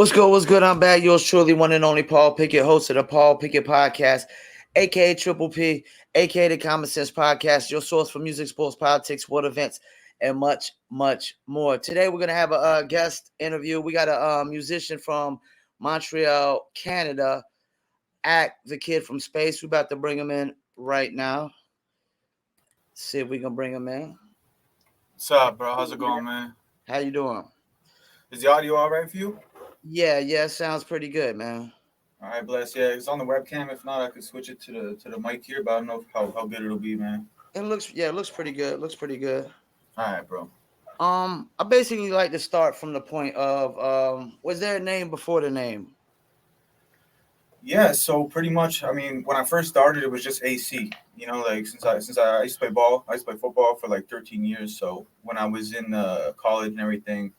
What's good? What's good? I'm back. Yours truly, one and only Paul Pickett, host of the Paul Pickett Podcast, aka Triple P, aka the Common Sense Podcast, your source for music, sports, politics, world events, and much, much more. Today, we're gonna have a guest interview. We got a musician from Montreal, Canada, ACTheKidFromSpace. We're about to bring him in right now. See if we can bring him in. What's up, bro? How's it going, man? How you doing? Is the audio all right for you? Yeah, sounds pretty good, man. All right, bless. Yeah, it's on the webcam. If not, I could switch it to the mic here, but I don't know how good it'll be, man. It looks pretty good. Looks pretty good. All right, bro. I basically like to start from the point of was there a name before the name? Yeah, so pretty much, I mean, when I first started, it was just AC. You know, like since I used to play ball, I used to play football for like 13 years. So when I was in college and everything,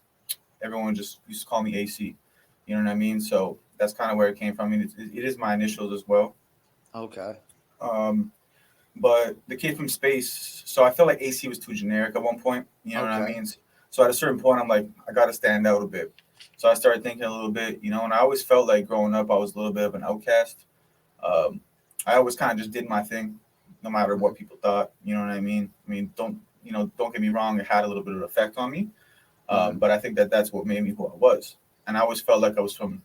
everyone just used to call me AC. You know what I mean? So that's kind of where it came from. I mean, it is my initials as well. Okay. Um, but the kid from space. So I felt like AC was too generic at one point. You know what I Okay. mean? So at a certain point, I'm like, I got to stand out a bit. So I started thinking a little bit, and I always felt like growing up, I was a little bit of an outcast. Um, I always kind of just did my thing, no matter what people thought. You know what I mean? Don't get me wrong, it had a little bit of an effect on me. But I think that that's what made me who I was. And I always felt like I was from,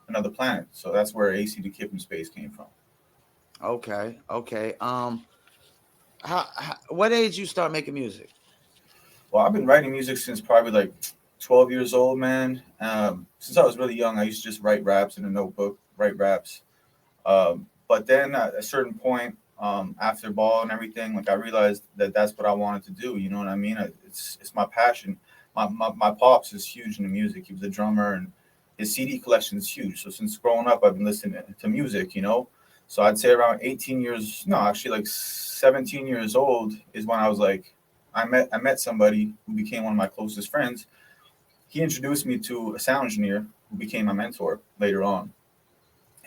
another planet. So that's where AC the Kid from Space came from. Okay. How what age you start making music? Well, I've been writing music since probably like 12 years old, man. Since I was really young, I used to just write raps in a notebook, write raps. But then at a certain point, after ball and everything, like I realized that that's what I wanted to do. You know what I mean? It's my passion. My pops is huge into music. He was a drummer, and his CD collection is huge. So since growing up, I've been listening to music. So I'd say around 18 years, no, actually like 17 years old is when I was like, I met somebody who became one of my closest friends. He introduced me to a sound engineer who became my mentor later on.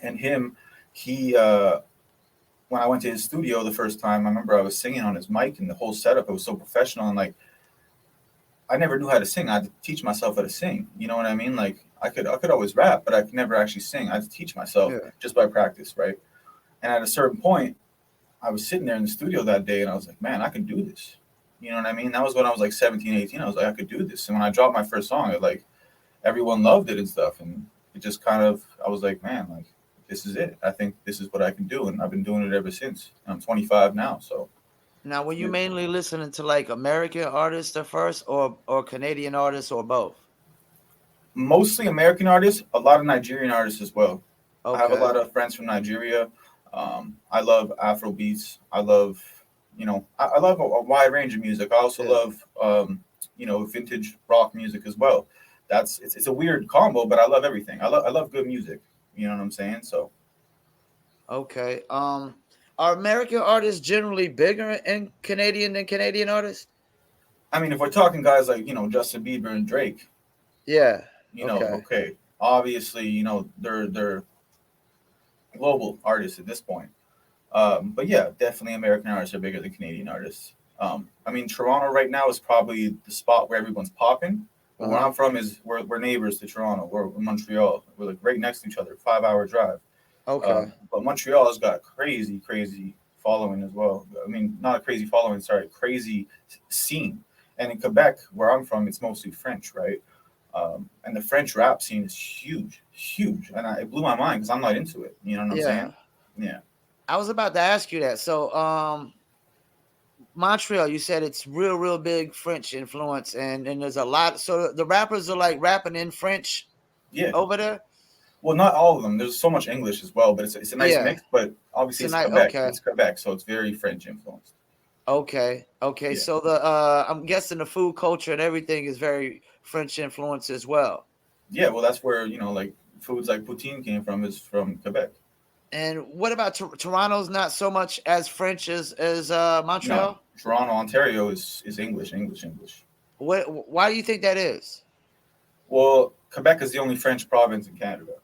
And he when I went to his studio the first time, I remember I was singing on his mic and the whole setup, it was so professional, and like I never knew how to sing. I had to teach myself how to sing. You know what I mean? Like I could always rap, but I could never actually sing. I had to teach myself Yeah. just by practice, right? And at a certain point, I was sitting there in the studio that day and I was like, man, I can do this. You know what I mean? That was when I was like 17, 18. I was like, I could do this. And when I dropped my first song, everyone loved it and stuff. And it just kind of, I was like, man, like, this is it. I think this is what I can do. And I've been doing it ever since. And I'm 25 now. So Now, were you yeah, mainly listening to like American artists at first, or Canadian artists, or both? mostly American artists, a lot of Nigerian artists as well. I have a Okay. lot of friends from Nigeria. I love Afro beats. I love, I love a wide range of music. I also Yeah. love, vintage rock music as well. It's a weird combo, but I love everything. I love good music. You know what I'm saying? So Okay. Are American artists generally bigger in Canadian than Canadian artists? I mean, if we're talking guys like Justin Bieber and Drake, Yeah. Okay. okay, obviously they're global artists at this point. But yeah, definitely American artists are bigger than Canadian artists. I mean, Toronto right now is probably the spot where everyone's popping. But where Uh-huh. I'm from is we're neighbors to Toronto. We're in Montreal. We're like right next to each other, 5 hour drive. Okay. But Montreal has got crazy, crazy following as well. I mean, not a crazy following, sorry, crazy scene. And in Quebec, where I'm from, it's mostly French, right? And the French rap scene is huge, huge. And it blew my mind because I'm not into it. You know what I'm Yeah. saying? Yeah. I was about to ask you that. So, Montreal, you said it's real big French influence, and there's a lot. So the rappers are like rapping in French Yeah. over there. Well, not all of them. There's so much English as well, but it's a nice Yeah. mix. But obviously, it's Tonight. Quebec. Okay. It's Quebec, so it's very French influenced. Okay. Yeah. So the I'm guessing the food culture and everything is very French influence as well. Yeah. Well, that's where like foods like poutine came from. Is from Quebec. And what about Toronto's not so much as French as No, Montreal? Toronto, Ontario is English, English, English. Why do you think that is? Well, Quebec is the only French province in Canada.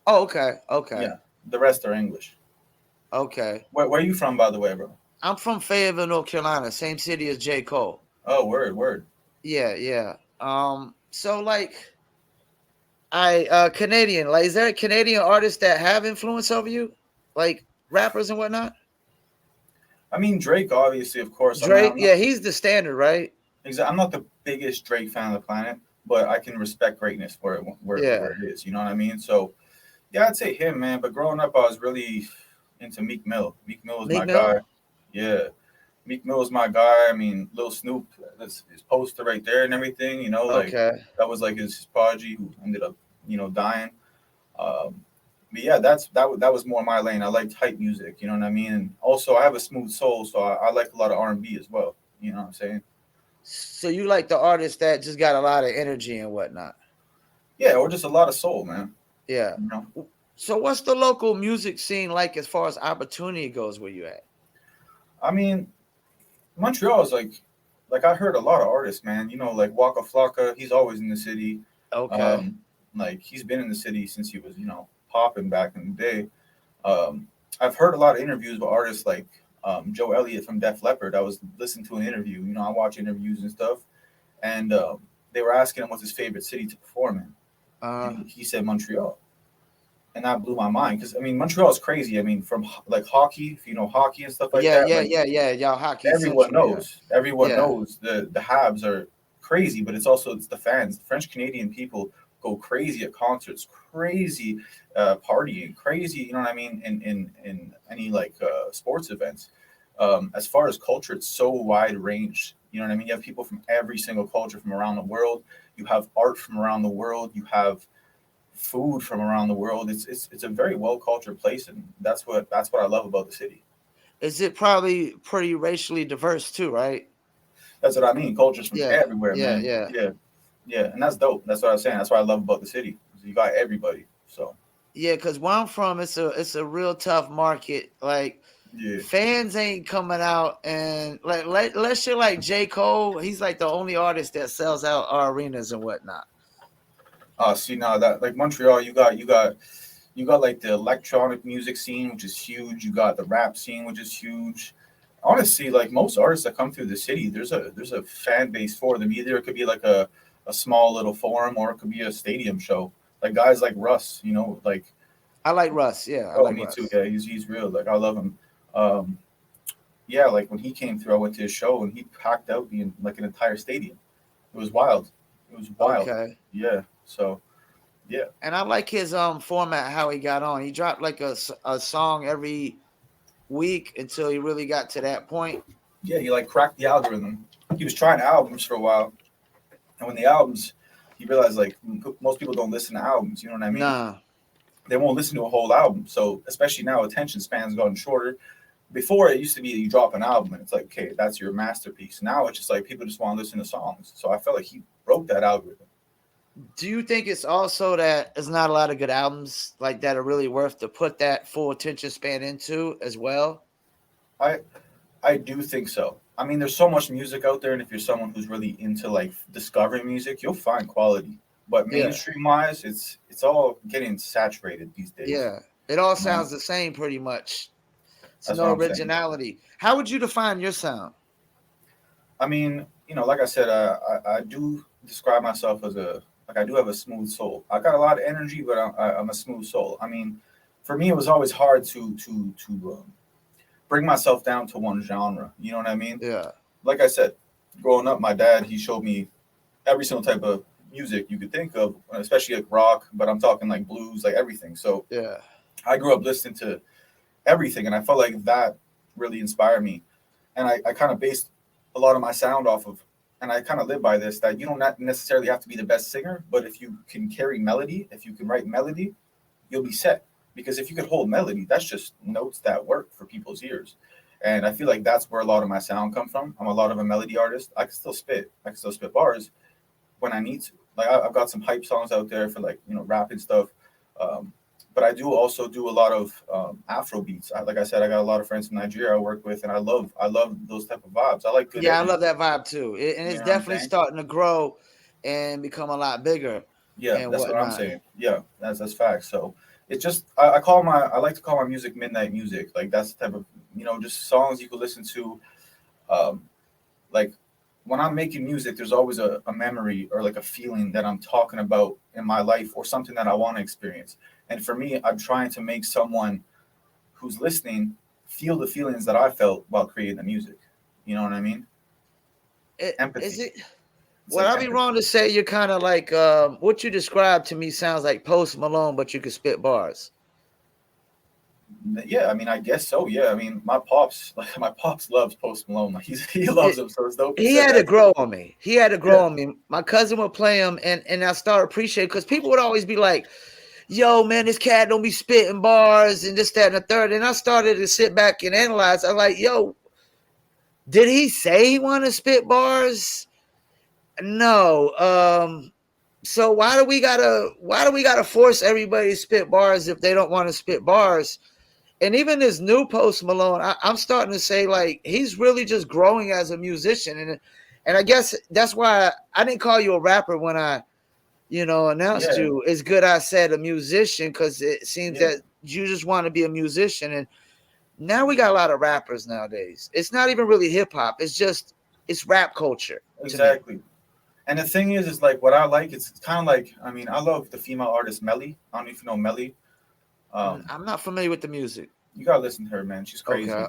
Oh, okay. Yeah, the rest are English. Okay. Where are you from, by the way, bro? I'm from Fayetteville, North Carolina, same city as J. Cole. Oh, word, word. Yeah. So like Canadian. Like, is there a Canadian artist that have influence over you, like rappers and whatnot? I mean, Drake, obviously, of course. I mean, Drake, yeah, he's the standard, right? I'm not the biggest Drake fan on the planet, but I can respect greatness Yeah, where it is. You know what I mean? So yeah, I'd say him, man. But growing up, I was really into Meek Mill. Meek Mill was Meek my Mill. guy. Yeah, Meek Mill is my guy. I mean, Lil Snoop, that's his poster right there and everything. You know, like Okay. that was like his prodigy who ended up, dying. Um, but yeah, that was more my lane. I liked hype music. You know what I mean? And also, I have a smooth soul, so I like a lot of R&B as well. You know what I'm saying? So you like the artist that just got a lot of energy and whatnot? Yeah, or just a lot of soul, man. Yeah. You know, So what's the local music scene like as far as opportunity goes? Where you at? I mean, Montreal is like I heard a lot of artists, man. You know, like Waka Flocka, he's always in the city. Okay. Um, like he's been in the city since he was, popping back in the day. Um, I've heard a lot of interviews with artists like Joe Elliott from Def Leppard. I was listening to an interview. You know, I watch interviews and stuff, and they were asking him what's his favorite city to perform in, Uh. and he said Montreal, and that blew my mind because I mean Montreal is crazy. I mean, from like hockey, if you know hockey and stuff like Yeah, that, yeah, like yeah, yeah. Y'all hockey everyone central. Yeah, knows. Everyone yeah. knows the Habs are crazy, but it's the fans. French Canadian people go crazy at concerts, crazy partying, crazy. You know what I mean? In any like sports events. As far as culture, it's so wide range. You know what I mean? You have people from every single culture from around the world. You have art from around the world. You have food from around the world. It's a very well cultured place, and that's what I love about the city. Is it probably pretty racially diverse too, right? That's what I mean. Cultures from Yeah, everywhere, yeah, man. yeah, Yeah, yeah, and that's dope. That's what I was saying. That's what I love about the city. You got everybody. So yeah. Because where I'm from, it's a real tough market. Like yeah. fans ain't coming out and like let's say like J. Cole, he's like the only artist that sells out our arenas and whatnot. See now that like Montreal, you got like the electronic music scene, which is huge. You got the rap scene, which is huge. Honestly, like most artists that come through the city, there's a fan base for them. Either it could be like a small little forum, or it could be a stadium show. Like guys like Russ, like I like Russ. Yeah, I oh, like me too. Russ. Yeah, he's real. Like I love him. Um, yeah, like when he came through, I went to his show and he packed out like an entire stadium. It was wild. It was wild. Okay. Yeah. So yeah, And I like his format how he got on. He dropped like a song every week until he really got to that point. yeah. He like cracked the algorithm. He was trying albums for a while, and when the albums, he realized like most people don't listen to albums. You know what I mean? Nah. They won't listen to a whole album. So especially now, attention spans gotten shorter. Before it used to be you drop an album and it's like, okay, that's your masterpiece. Now it's just like people just want to listen to songs. So I felt like he broke that algorithm. Do you think it's also that there's not a lot of good albums like that are really worth to put that full attention span into as well? I I do think so. I mean, there's so much music out there, and if you're someone who's really into like discovering music, you'll find quality. But Yeah. mainstream wise, it's all getting saturated these days. Yeah. It all You know, sounds the same pretty much. It's that's no what I'm saying. originality. How would you define your sound? I mean, like I said, I do describe myself as I do have a smooth soul. I got a lot of energy, but I'm a smooth soul. I mean, for me, it was always hard to bring myself down to one genre. You know what I mean? Yeah. Like I said, growing up, my dad he showed me every single type of music you could think of, especially like rock. But I'm talking like blues, like everything. So Yeah. I grew up listening to everything, and I felt like that really inspired me. And I kind of based a lot of my sound off of, and I kind of live by this that you don't not necessarily have to be the best singer, but if you can carry melody, if you can write melody, you'll be set. Because if you could hold melody, that's just notes that work for people's ears. And I feel like that's where a lot of my sound come from. I'm a lot of a melody artist. I can still spit. I can still spit bars when I need to. Like I've got some hype songs out there for like rap and stuff. Um, but I do also do a lot of Afro beats. Like I said, I got a lot of friends from Nigeria I work with, and I love those type of vibes. I like good Yeah, I love energy. that vibe too. And You it's know what I'm definitely saying? starting to grow and become a lot bigger Yeah, and that's what I'm whatnot. saying. Yeah, that's facts. So it's just I like to call my music midnight music. Like that's the type of just songs you could listen to. Um, like when I'm making music, there's always a memory or like a feeling that I'm talking about in my life or something that I want to experience. And for me, I'm trying to make someone who's listening feel the feelings that I felt while creating the music. You know what I mean? Is Empathy. it? It's Would like I be empathy. wrong to say you're kind of like what you described to me sounds like Post Malone, but you could spit bars? Yeah, I mean, I guess so. Yeah, I mean, my pops, like my pops loves Post Malone. Like he loves him, so it's dope you He said had to that. grow on me. He had to grow Yeah, on me. My cousin would play him, and I started appreciating because people would always be like, "Yo, man, this cat don't be spitting bars and this, that, and the third." And I started to sit back and analyze. I'm like, "Yo, did he say he want to spit bars? No. So why do we gotta force everybody to spit bars if they don't want to spit bars?" And even this new Post Malone, I'm starting to say like he's really just growing as a musician, and I guess that's why I didn't call you a rapper when I announced yeah, you. It's good I said a musician because it seems yeah, that you just want to be a musician, and now we got a lot of rappers nowadays. It's not even really hip hop. It's rap culture to me. exactly. And the thing is like what I like. It's kind of like I mean, I love the female artist Melly. I don't know if you know Melly. I'm not familiar with the music. You gotta listen to her, man. She's Okay. crazy.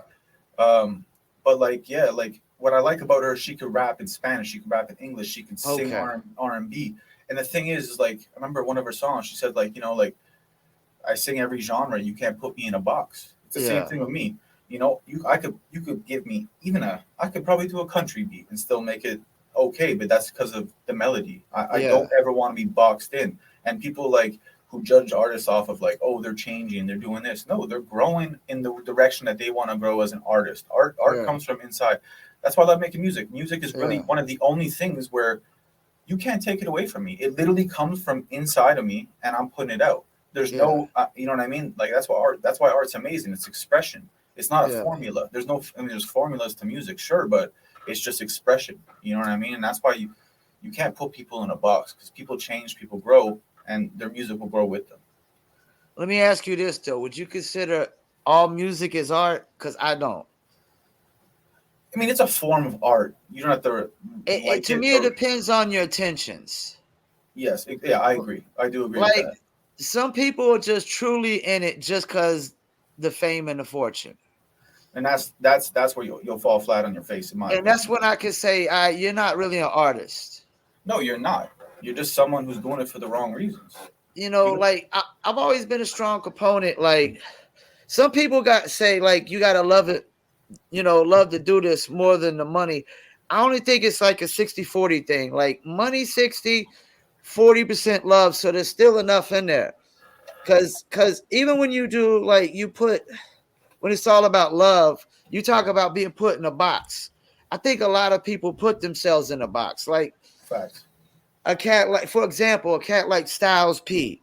Um, but like, yeah, like what I like about her, she could rap in Spanish, she could rap in English, she could sing Okay. R&B. And the thing is like, I remember one of her songs. She said like, like I sing every genre. You can't put me in a box. It's the same Yeah. thing with me. You could give me even I could probably do a country beat and still make it okay, but that's because of the melody. I Yeah. don't ever want to be boxed in. And people like who judge artists off of like, oh, they're changing, they're doing this. No, they're growing in the direction that they want to grow as an artist. Art Yeah. comes from inside. That's why I love making music. Music is really Yeah. one of the only things where you can't take it away from me. It literally comes from inside of me, and I'm putting it out. There's Yeah. no, you know what I mean? Like that's why art. That's why art's amazing. It's expression. It's not a Yeah. formula. There's no. I mean, there's formulas to music, sure, but it's just expression. You know what I mean? And that's why you can't put people in a box because people change, people grow, and their music will grow with them. Let me ask you this though: would you consider all music as art? Because I don't. I mean, it's a form of art. You don't have to like To it me, it or depends on your intentions. yes, yeah, I agree. I do agree with Like that. some people are just truly in it just because the fame and the fortune, And that's where you'll fall flat on your face, in my and that's opinion. when I can say, you're not really an artist." No, you're not. You're just someone who's doing it for the wrong reasons. You know, Like I've always been a strong component. Like some people got say, like you gotta love it, love to do this more than the money. I only think it's like a 60-40 thing. Like money 60, 40% love. So there's still enough in there. Cause even when you do like when it's all about love, you talk about being put in a box. I think a lot of people put themselves in a box. Like facts. a cat, like for example, a cat like Styles P.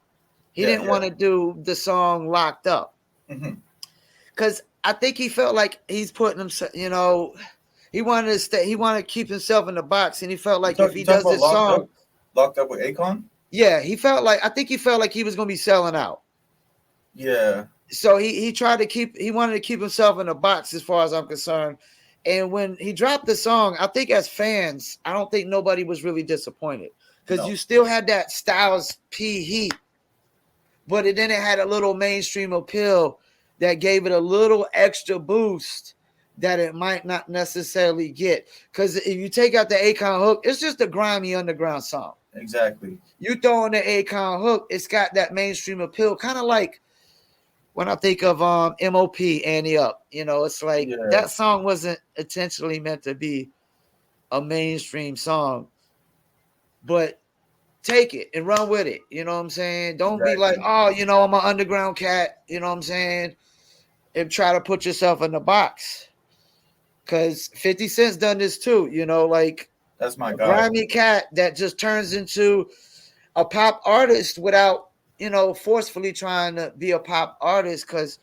He Yeah, didn't yeah. want to do the song Locked Up Hmm. because I think he felt like he's putting himself, he wanted to stay, he wanted to keep himself in the box, and he felt like if You he talk does about this song, locked up with Akon. yeah, I think he felt like he was gonna be selling out. Yeah, So he wanted to keep himself in a box as far as I'm concerned. And when he dropped the song, I think as fans, I don't think nobody was really disappointed because you no, still had that Styles P heat, but then it had a little mainstream appeal that gave it a little extra boost that it might not necessarily get. Because if you take out the Akon hook, it's just a grimy underground song. exactly. You throw in the Akon hook, it's got that mainstream appeal, kind of like when I think of MOP Annie Up. It's like Yeah, that song wasn't intentionally meant to be a mainstream song, but take it and run with it. You know what I'm saying? Don't be like, exactly. oh, I'm an underground cat. You know what I'm saying? And try to put yourself in the box. Because 50 Cent's done this too. Like That's my a guy. grimy cat that just turns into a pop artist without, forcefully trying to be a pop artist because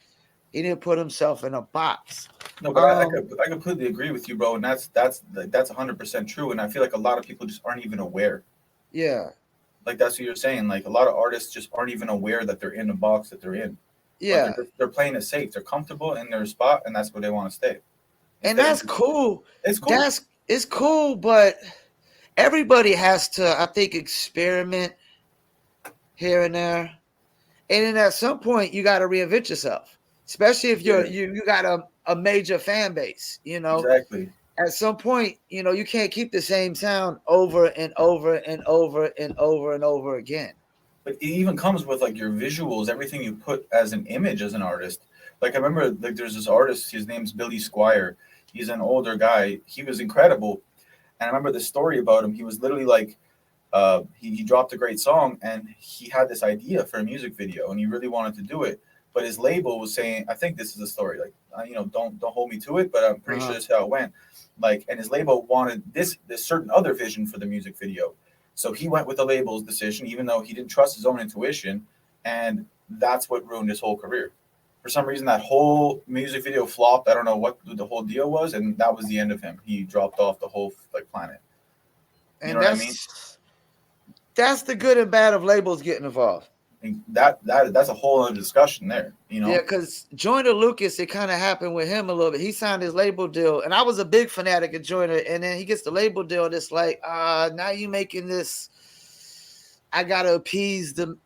he didn't put himself in a box. No, but Um, I completely agree with you, bro. And that's 100% true. And I feel like a lot of people just aren't even aware. yeah, Like that's what you're saying. Like a lot of artists just aren't even aware that they're in the box that they're in. But yeah. they're playing it safe. They're comfortable in their spot, and that's where they want to stay. And Instead of that's cool. it's cool. That's it's cool, but everybody has to, I think, experiment here and there. And then at some point you got to reinvent yourself, especially if Yeah, you got a major fan base, you know. exactly. At some point, you know, you can't keep the same sound over and over and over and over and over again. But it even comes with like your visuals, everything you put as an image as an artist. Like I remember, like there's this artist. His name's Billy Squire. He's an older guy. He was incredible, and I remember the story about him. He was literally like, he dropped a great song, and he had this idea for a music video, and he really wanted to do it. But his label was saying, I think this is the story. Like, don't hold me to it, but I'm pretty sure Uh-huh. this is how it went. Like, and his label wanted this certain other vision for the music video, so he went with the label's decision, even though he didn't trust his own intuition, and that's what ruined his whole career. For some reason, that whole music video flopped. I don't know what the whole deal was, and that was the end of him. He dropped off the whole like planet. You know And what I mean? that's the good and bad of labels getting involved. And that's a whole other discussion there. You Yeah, know? because Joyner Lucas, it kind of happened with him a little bit. He signed his label deal, and I was a big fanatic of Joyner, and then he gets the label deal, and it's like, now you making this. I gotta appease the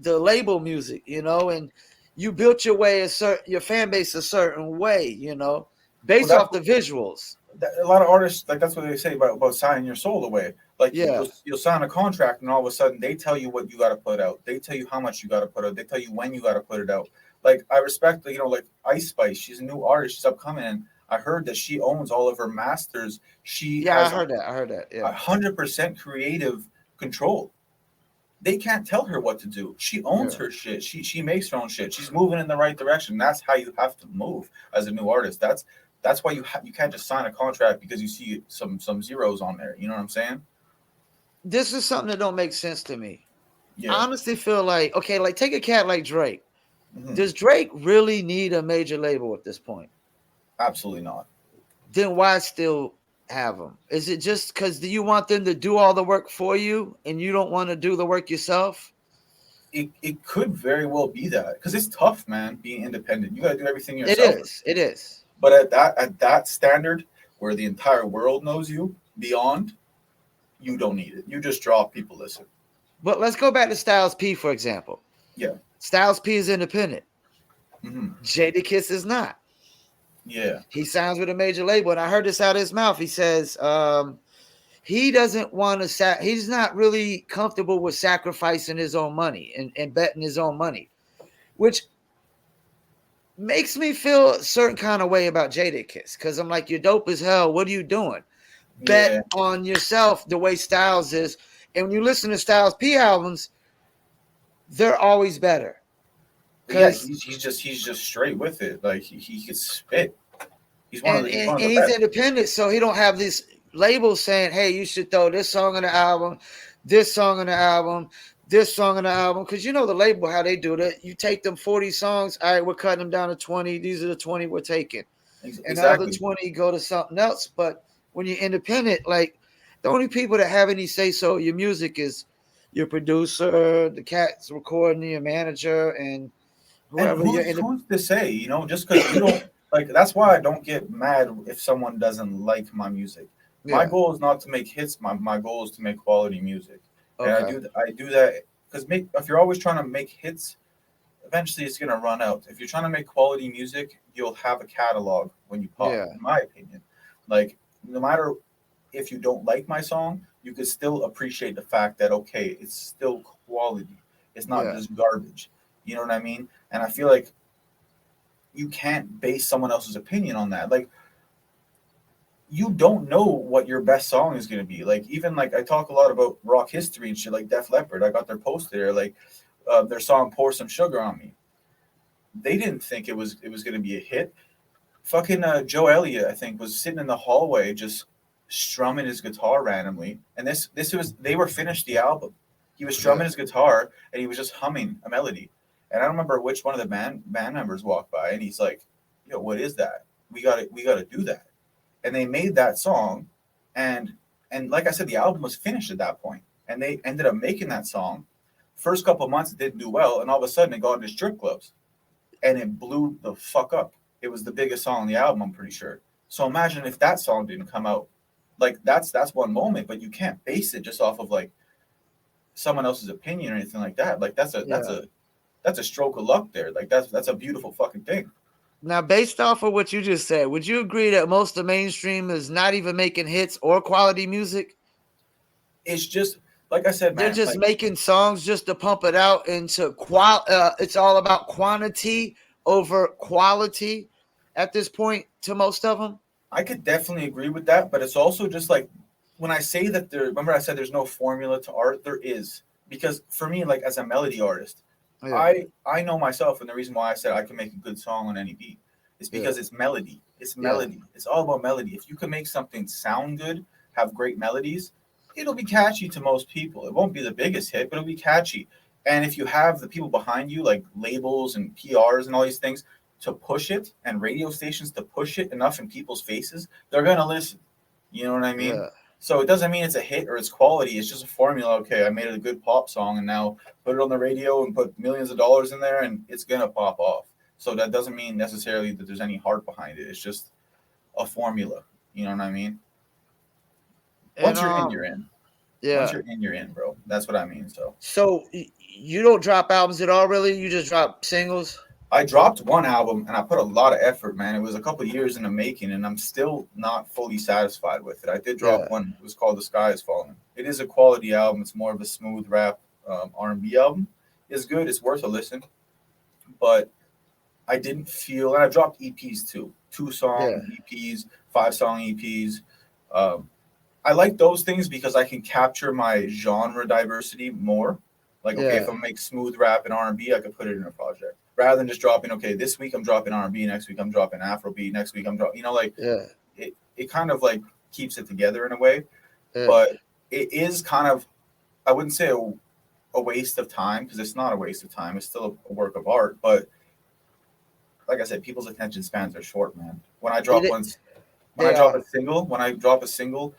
label music, you know, and you built your way your fan base a certain way, you know, Well, based off the visuals. a lot of artists like that's what they say about signing your soul away. Like Yeah, you'll sign a contract, and all of a sudden they tell you what you got to put out. They tell you how much you got to put out. They tell you when you got to put it out. Like I respect, like Ice Spice. She's a new artist. She's upcoming, and I heard that she owns all of her masters. She yeah, I has heard that. I heard that. Yeah, 100% creative control. They can't tell her what to do. She owns yeah. her shit. She makes her own shit. She's moving in the right direction. That's how you have to move as a new artist. That's why you can't just sign a contract because you see some zeros on there. You know what I'm saying? This is something that don't make sense to me. Yeah. I honestly feel like, okay, like take a cat like Drake. Hmm. Does Drake really need a major label at this point? Absolutely not. Then why still have them? Is it just because do you want them to do all the work for you and you don't want to do the work yourself? It could very well be that because it's tough, man. Being independent, you got to do everything It yourself. is. It is. But at that standard, where the entire world knows you, beyond, you don't need it. You just draw people listen. But let's go back to Styles P, for example. Yeah. Styles P is independent. Hmm. Jadakiss is not. Yeah. He signs with a major label. And I heard this out of his mouth. He says he doesn't want to, he's not really comfortable with sacrificing his own money and betting his own money, which makes me feel a certain kind of way about Jadakiss because I'm like, you're dope as hell. What are you doing? Bet Yeah. on yourself the way Styles is. And when you listen to Styles P albums, they're always better. Yeah, Because he's just straight with it. Like he could spit. He's and one of the he's best. independent, so he don't have this label saying, "Hey, you should throw this song on the album, this song on the album, this song on the album." Because you know the label how they do that. You take them 40 songs. All right, we're cutting them down to 20. These are the 20 we're taking, and the other Exactly. 20 go to something else. But when you're independent, like the only people that have any say so your music is your producer, the cat's recording, your manager, and And whoever you're in. who's to say, just because you don't like that's why I don't get mad if someone doesn't like my music. My Yeah. goal is not to make hits, my goal is to make quality music. And Okay. I do that because if you're always trying to make hits, eventually it's gonna run out. If you're trying to make quality music, you'll have a catalog when you pop, Yeah. in my opinion. Like no matter if you don't like my song, you could still appreciate the fact that okay, it's still quality. It's not Yeah. just garbage. You know what I mean? And I feel like you can't base someone else's opinion on that. Like you don't know what your best song is going to be. Like even like I talk a lot about rock history and shit, like Def Leppard. I got their post there, like their song "Pour Some Sugar on Me." They didn't think it was going to be a hit. Fucking Joe Elliott, I think, was sitting in the hallway just strumming his guitar randomly, and this was they were finished the album. He was strumming his guitar and he was just humming a melody. And I don't remember which one of the band members walked by, and he's like, "Yo, what is that? We got to do that." And they made that song, and like I said, the album was finished at that point, and they ended up making that song. First couple of months it didn't do well, and all of a sudden it got into strip clubs, and it blew the fuck up. It was the biggest song on the album, I'm pretty sure. So imagine if that song didn't come out. Like that's one moment, but you can't base it just off of like someone else's opinion or anything like that. Like that's a stroke of luck there. Like that's a beautiful fucking thing. Now, based off of what you just said, would you agree that most of the mainstream is not even making hits or quality music? It's just like I said, They're man. just Like making songs just to pump it out into it's all about quantity over quality at this point to most of them. I could definitely agree with that, but it's also just like when I say that there. Remember, I said there's no formula to art. There is, because for me, like as a melody artist, Yeah, I know myself, and the reason why I said I can make a good song on any beat is because it's melody. It's melody. It's all about melody. If you can make something sound good, have great melodies, it'll be catchy to most people. It won't be the biggest hit, but it'll be catchy. And if you have the people behind you, like labels and PRs and all these things, to push it, and radio stations to push it enough in people's faces, they're gonna listen. You know what I mean? yeah. So it doesn't mean it's a hit or it's quality. It's just a formula. Okay, I made it a good pop song, and now put it on the radio and put millions of dollars in there, and it's gonna pop off. So that doesn't mean necessarily that there's any heart behind it. It's just a formula. You know what I mean? And Once you're in, you're in. Once yeah. you're in, you're in, bro. That's what I mean. So you don't drop albums at all, really? You just drop singles? I dropped one album and I put a lot of effort, man. It was a couple of years in the making, and I'm still not fully satisfied with it. I did drop one. It was called "The Sky Is Falling." It is a quality album. It's more of a smooth rap R&B album. It's good. It's worth a listen. But I didn't feel, and I dropped EPs too. 2-song EPs, 5-song EPs. I like those things because I can capture my genre diversity more. Like, okay, if I make smooth rap and R&B, I could put it in a project rather than just dropping. Okay, this week I'm dropping R&B, next week I'm dropping Afrobeat, next week I'm dropping. It kind of like keeps it together in a way. But it is kind of, I wouldn't say a waste of time, because it's not a waste of time. It's still a work of art. But like I said, people's attention spans are short, man. When I drop a single,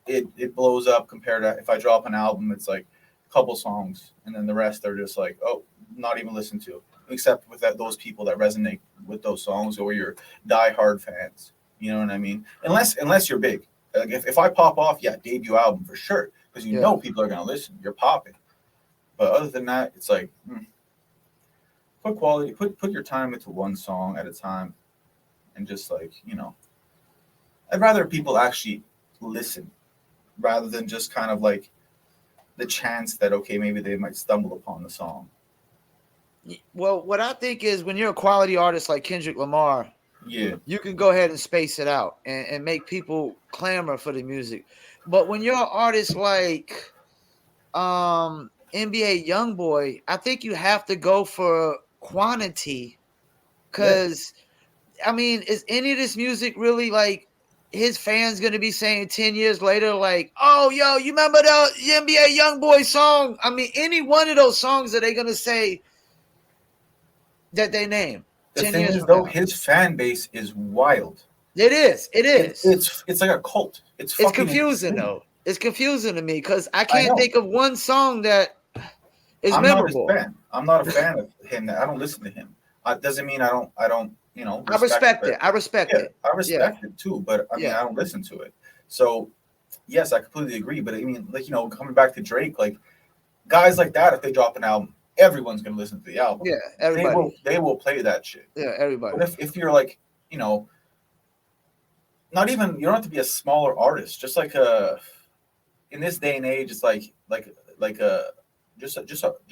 it blows up compared to if I drop an album. It's like a couple songs, and then the rest are just like, oh, not even listened to, except with those people that resonate with those songs, or your diehard fans. You know what I mean? Unless you're big. Like if I pop off, debut album for sure, because you know people are gonna listen. You're popping. But other than that, it's like put quality, put your time into one song at a time, and just like, I'd rather people actually listen rather than just kind of like the chance that, okay, maybe they might stumble upon the song. Well, what I think is when you're a quality artist like Kendrick Lamar, you can go ahead and space it out and make people clamor for the music. But when you're an artist like NBA Youngboy, I think you have to go for quantity, because I mean, is any of this music really like his fans going to be saying 10 years later, like, oh, yo, you remember the NBA Youngboy song? I mean, any one of those songs that they're going to say that they name. The thing is, though, his fan base is wild. It is. It's like a cult. It's confusing, though. It's confusing to me because I can't think of one song that is memorable. Not his fan. I'm not a fan of him. I don't listen to him. Doesn't mean I don't. I respect it. I respect it. I respect it too, but I mean, I don't listen to it. So, yes, I completely agree. But I mean, like, coming back to Drake, like guys like that, if they drop an album, everyone's gonna listen to the album. Yeah, everybody. They will play that shit. Yeah, everybody. But if you're like, not even, you don't have to be a smaller artist. Just like in this day and age, it's like just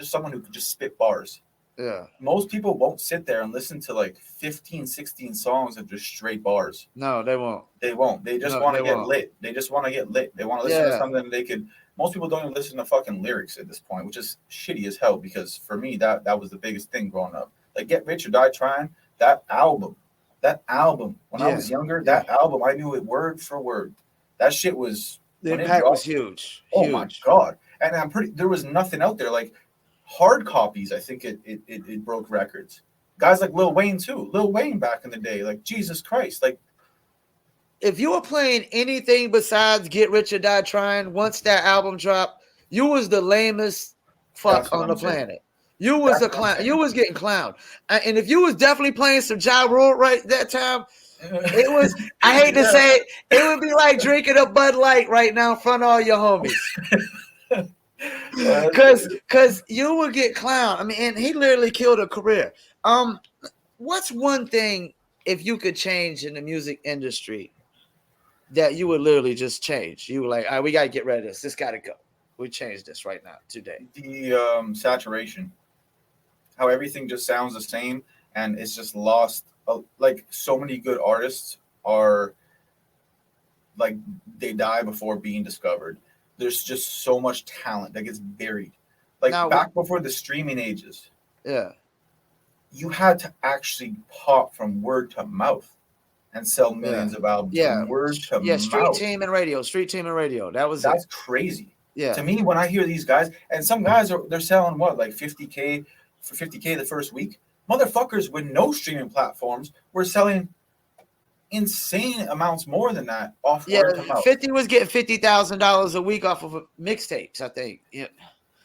someone who could just spit bars. Yeah. Most people won't sit there and listen to like 15, 16 songs of just straight bars. No, they won't. They won't. They just want to get lit. They just want to get lit. They want to listen to something they could. Most people don't even listen to fucking lyrics at this point, which is shitty as hell, because for me, that was the biggest thing growing up. Like Get Rich or Die Trying, that album, when I was younger, that album, I knew it word for word. That shit was... The impact was huge. Oh my God. And there was nothing out there. Like, hard copies, I think it broke records. Guys like Lil Wayne too. Lil Wayne back in the day, like, Jesus Christ. Like, if you were playing anything besides Get Rich or Die Trying, once that album dropped, you was the lamest fuck on the planet. You was a clown. You was getting clowned. And if you was definitely playing some Ja Rule right that time, It was, I hate to say it, it would be like drinking a Bud Light right now in front of all your homies. Cause you would get clowned. I mean, and he literally killed a career. What's one thing if you could change in the music industry that you would literally just change? You were like, all right, we gotta get rid of this. This gotta go. We change this right now, today. The saturation, how everything just sounds the same, and it's just lost. Like so many good artists are like they die before being discovered. There's just so much talent that gets buried. Like Now, back before the streaming ages, yeah, you had to actually pop from word to mouth and sell millions of albums yeah, from word to yeah. Street mouth. team and radio. Street team and radio. That was That's it. crazy. Yeah. To me, when I hear these guys, and some guys they're selling what, like 50K for 50K the first week. Motherfuckers with no streaming platforms were selling insane amounts more than that off Yeah, word to mouth. 50 was getting $50,000 a week off of mixtapes, I think. Yeah.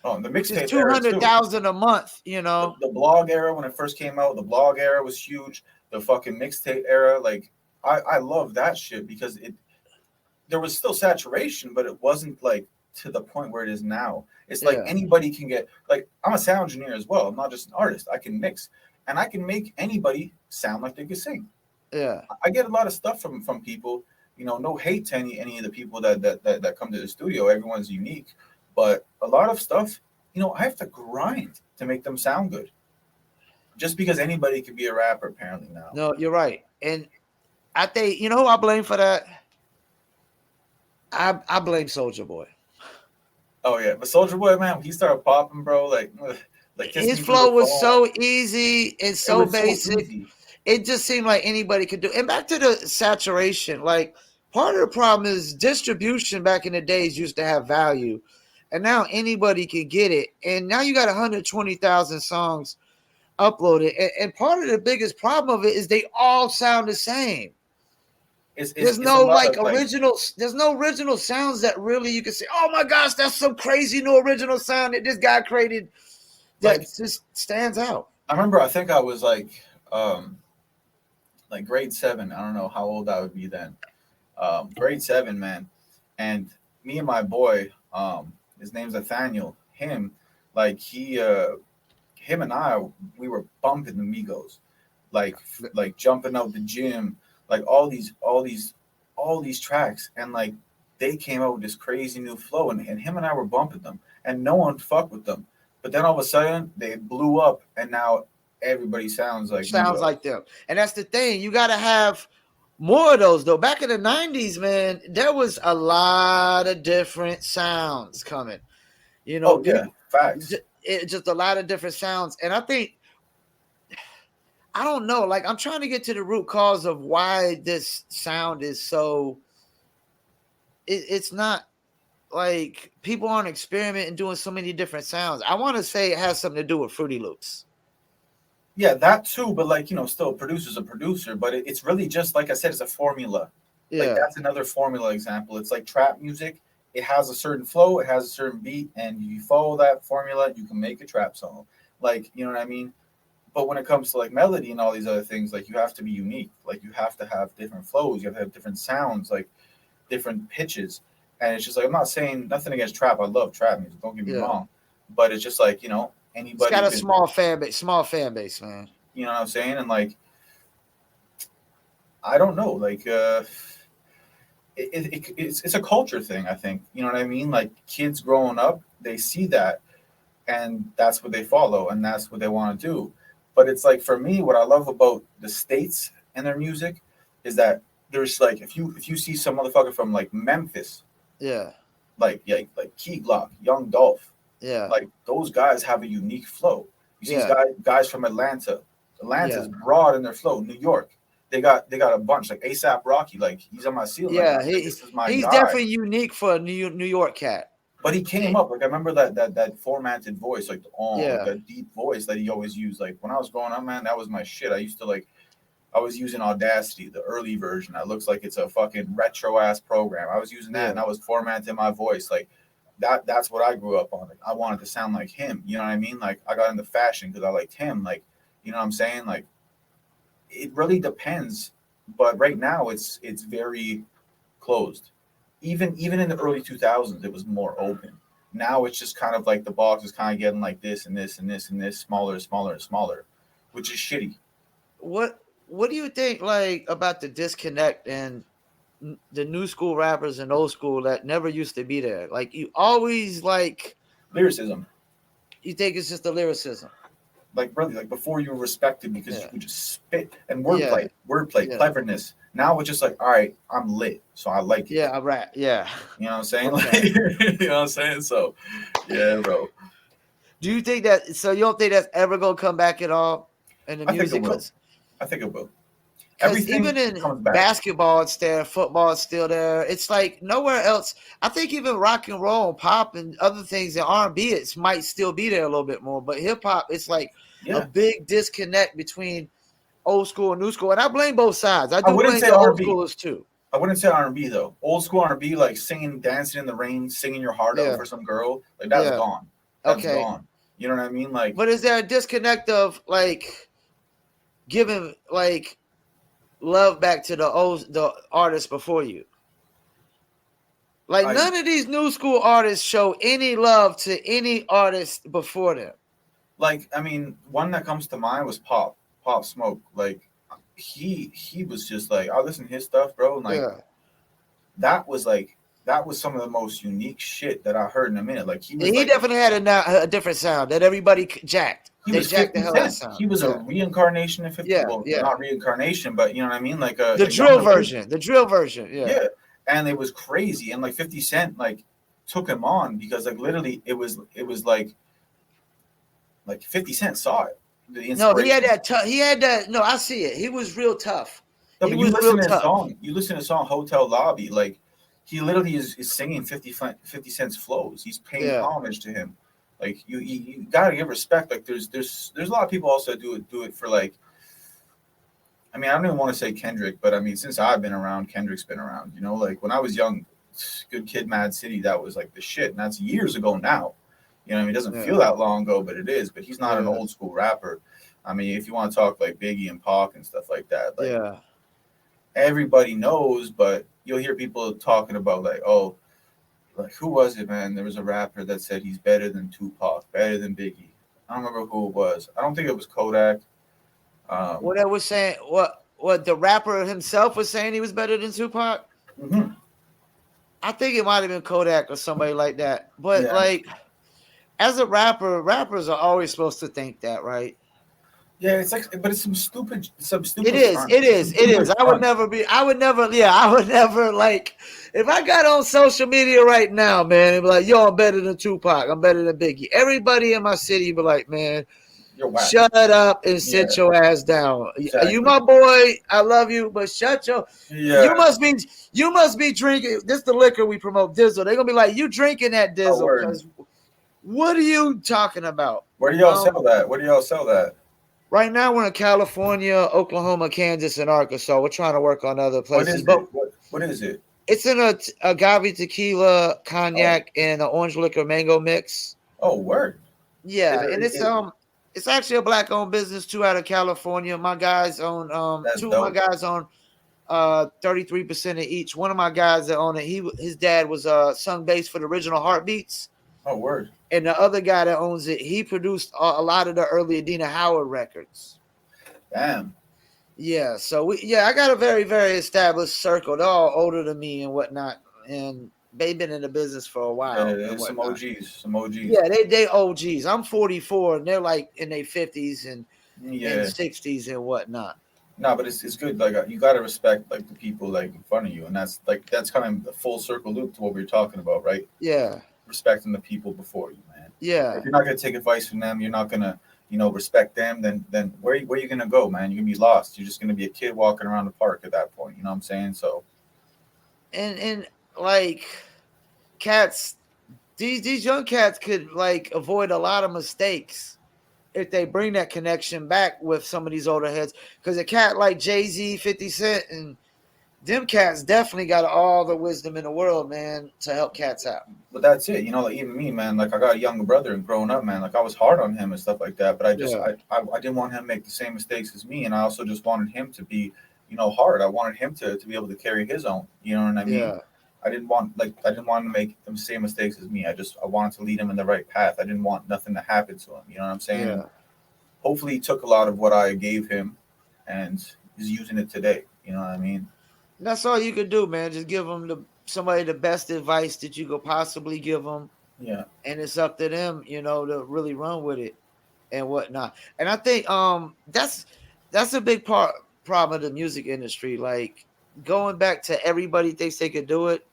Oh, the Which is mixtape era too. $200,000 a month, you know. The blog era when it first came out, the blog era was huge. The fucking mixtape era, like I love that shit because there was still saturation, but it wasn't like to the point where it is now. It's like anybody can get, like, I'm a sound engineer as well. I'm not just an artist. I can mix and I can make anybody sound like they can sing. Yeah. I get a lot of stuff from people, you know, no hate to any of the people that come to the studio. Everyone's unique, but a lot of stuff, you know, I have to grind to make them sound good. Just because anybody could be a rapper apparently now. No, you're right. And I think, you know who I blame for that? I blame Soulja Boy. Oh yeah, but Soulja Boy, man, he started popping, bro. Like his flow was so easy and so basic. So it just seemed like anybody could do. And back to the saturation, like part of the problem is distribution back in the days used to have value, and now anybody can get it. And now you got 120,000 songs uploaded, and part of the biggest problem of it is they all sound the same. There's no original. There's no original sounds that really you can say, "Oh my gosh, that's some crazy new original sound that this guy created." That just stands out. I remember. I think I was like grade 7. I don't know how old I would be then. Grade 7, man, and me and my boy, his name's Nathaniel. Him and I, we were bumping the Migos, like jumping out the gym. Like all these tracks, and like they came out with this crazy new flow, and him and I were bumping them, and no one fucked with them. But then all of a sudden they blew up, and now everybody sounds like them. And that's the thing, you got to have more of those though. Back in the 90s, man, there was a lot of different sounds coming. You know, facts. Just a lot of different sounds, and I think. I don't know. Like, I'm trying to get to the root cause of why this sound is so. It's not like people aren't experimenting doing so many different sounds. I want to say it has something to do with Fruity Loops. Yeah, that too. But like, you know, still a producer's a producer. But it's really just like I said, it's a formula. Yeah. Like that's another formula example. It's like trap music. It has a certain flow. It has a certain beat, and if you follow that formula, you can make a trap song. Like, you know what I mean? But when it comes to like melody and all these other things, like you have to be unique. Like you have to have different flows. You have to have different sounds, like different pitches. And it's just like, I'm not saying nothing against trap. I love trap music. Don't get me wrong. But it's just like, you know, anybody. It's got a small fan base, man. You know what I'm saying? And like, I don't know. Like, it's a culture thing, I think. You know what I mean? Like kids growing up, they see that, and that's what they follow, and that's what they want to do. But it's like, for me, what I love about the States and their music is that there's like, if you see some motherfucker from like Memphis, like Key Glock, Young Dolph, like those guys have a unique flow. You see guys from Atlanta. Atlanta's broad in their flow. New York, they got a bunch, like ASAP Rocky, like he's on my ceiling. Yeah, like, this is my he's guy. definitely unique for a New York cat. But he came up, like I remember that formatted voice, like that deep voice that he always used. Like when I was growing up, man, that was my shit. I was using Audacity, the early version. That looks like it's a fucking retro ass program. I was using that, and I was formatting my voice like that. That's what I grew up on. Like I wanted to sound like him. You know what I mean? Like I got into fashion because I liked him. Like, you know what I'm saying? Like it really depends But right now it's very closed. Even in the early 2000s, it was more open. Now it's just kind of like the box is kind of getting like this and this and this and this, smaller, smaller, and smaller, which is shitty. What do you think like about the disconnect and the new school rappers and old school that never used to be there? Like you always like Lyricism, you think it's just the lyricism. like really, like before you were respected because Yeah. you could just spit and Yeah. wordplay, Yeah. cleverness. Now it's just like, all right, I'm lit, so I like it. Yeah, I rap. Yeah. You know what I'm saying? Okay. Like, you know what I'm saying? So, yeah, bro. Do you think that? So you don't think that's ever gonna come back at all in the I think it music? will. I think it will. Because even Everything in comes back. basketball, it's there. Football is still there. It's like nowhere else. I think even rock and roll, pop, and other things in R&B, it might still be there a little bit more. But hip hop, it's like a Yeah. big disconnect between old school and new school, and I blame both sides. I I do wouldn't blame say the old R&B. schoolers too. I wouldn't say R&B though. Old school R&B, like singing, dancing in the rain, singing your heart Yeah. out for some girl, like that's Yeah. gone. That's Okay. gone. You know what I mean? Like, But is there a disconnect of like giving like love back to the artists before you? Like none of these new school artists show any love to any artist before them. like I mean, one that comes to mind was Pop Smoke. Like he was just like, I listen to his stuff, bro, and like Yeah. that was some of the most unique shit that I heard in a minute. Like he was He like definitely had a different sound that everybody jacked. he They was jacked 50 the hell out of Cent. sound. He was a reincarnation of 50. Yeah, Well, yeah. not reincarnation, but you know what I mean? Like The a drill younger version. The drill version. Yeah. Yeah. And it was crazy. And like 50 Cent like took him on because like literally it was like 50 Cent saw it. The No, he had inspiration. that. He had that. No, I see it. He was real tough. No, He but you was real listen to his tough. song. You listen to his song Hotel Lobby. Like he literally is singing 50 Cent's flows. He's paying Yeah. homage to him. Like you gotta give respect. Like there's a lot of people also do it for like. I mean, I don't even want to say Kendrick, but I mean, since I've been around, Kendrick's been around. You know, like when I was young, Good Kid, Mad City, that was like the shit, and that's years ago now. You know, what I mean, it doesn't feel that long ago, but it is. But he's not an old school rapper. I mean, if you want to talk like Biggie and Pac and stuff like that, like everybody knows, but you'll hear people talking about like, oh, like who was it, man? There was a rapper that said he's better than Tupac, better than Biggie. I don't remember who it was. I don't think it was Kodak. What I was saying, what the rapper himself was saying he was better than Tupac. Mm-hmm. I think it might have been Kodak or somebody like that. But like, as a rapper, rappers are always supposed to think that, right? Yeah, it's like, but it's some stupid. It is. I would never like, if I got on social media right now, man, and be like, yo, I'm better than Tupac, I'm better than Biggie. Everybody in my city be like, man, shut up and sit your ass down. Exactly. You my boy, I love you, but shut your. Yeah. You must be drinking. This is the liquor we promote, Dizzle. They're gonna be like, you drinking that Dizzle? Because what are you talking about? Where do y'all sell that? Where do y'all sell that? Right now, we're in California, Oklahoma, Kansas, and Arkansas. We're trying to work on other places. What is it? It's in a agave tequila, cognac, and an orange liquor mango mix. Oh, word. Yeah, and it's actually a black-owned business too, out of California. My guys own two of my guys own 33% of each. One of my guys that own it, his dad was sung bass for the original Heartbeats. Oh, word. And the other guy that owns it, he produced a lot of the early Adina Howard records. Damn. Yeah, so I got a very, very established circle. They're all older than me and whatnot, and they've been in the business for a while. Yeah, some OGs. Yeah, they OGs. I'm 44, and they're like in their 50s and 60s and whatnot. No, but it's good. Like you got to respect like the people like in front of you, and that's kind of the full circle loop to what we were talking about, right? Yeah. Respecting the people before you, man. Yeah. If you're not gonna take advice from them, you're not gonna, respect them. Then where are you gonna go, man? You're gonna be lost. You're just gonna be a kid walking around the park at that point. You know what I'm saying? So. And like, cats, these young cats could like avoid a lot of mistakes if they bring that connection back with some of these older heads. Because a cat like Jay-Z, 50 Cent, and them cats definitely got all the wisdom in the world, man, to help cats out. But that's it. Like even me, man, like I got a younger brother and growing up, man, like I was hard on him and stuff like that. But I didn't want him to make the same mistakes as me. And I also just wanted him to be, hard. I wanted him to be able to carry his own. You know what I mean? Yeah. I didn't want him to make the same mistakes as me. I wanted to lead him in the right path. I didn't want nothing to happen to him. You know what I'm saying? Yeah. And hopefully he took a lot of what I gave him and is using it today. You know what I mean? That's all you could do, man. Just give them somebody the best advice that you could possibly give them. Yeah. And it's up to them, to really run with it and whatnot. And I think that's a big problem of the music industry. Like, going back to everybody thinks they could do it,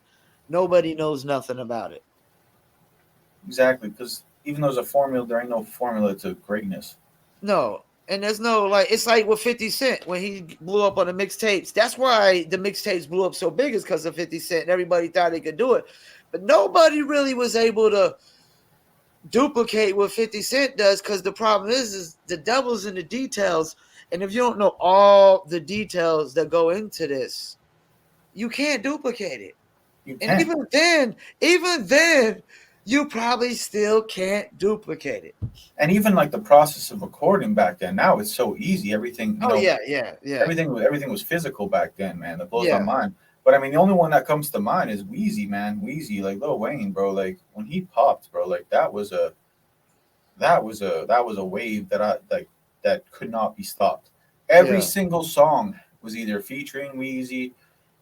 nobody knows nothing about it. Exactly, because even though there's a formula, there ain't no formula to greatness. No. And there's no, it's like with 50 Cent when he blew up on the mixtapes. That's why the mixtapes blew up so big, is because of 50 Cent, and everybody thought they could do it. But nobody really was able to duplicate what 50 Cent does, because the problem is the devil's in the details. And if you don't know all the details that go into this, you can't duplicate it. You And can't. even then, you probably still can't duplicate it. And even like the process of recording back then, now it's so easy. Everything, Yeah. everything was physical back then, man. That blows Yeah. my mind. But I mean, the only one that comes to mind is Wheezy, man. Wheezy, like Lil Wayne, bro. Like when he popped, bro, like that was a wave that could not be stopped. Every single song was either featuring Wheezy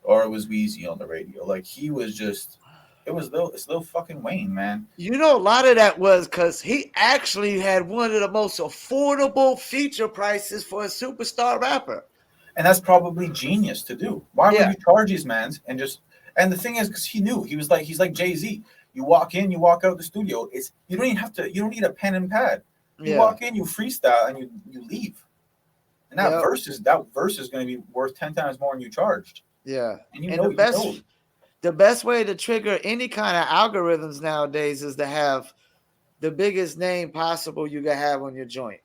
or it was Wheezy on the radio. Like he was just, it's Lil fucking Wayne, man. A lot of that was because he actually had one of the most affordable feature prices for a superstar rapper. And that's probably genius to do. Why would you charge these mans and the thing is, because he's like Jay-Z. You walk in, you walk out the studio. You don't need a pen and pad. You walk in, you freestyle, and you leave. And that verse is going to be worth 10 times more than you charged. Yeah. And the best way to trigger any kind of algorithms nowadays is to have the biggest name possible you can have on your joint.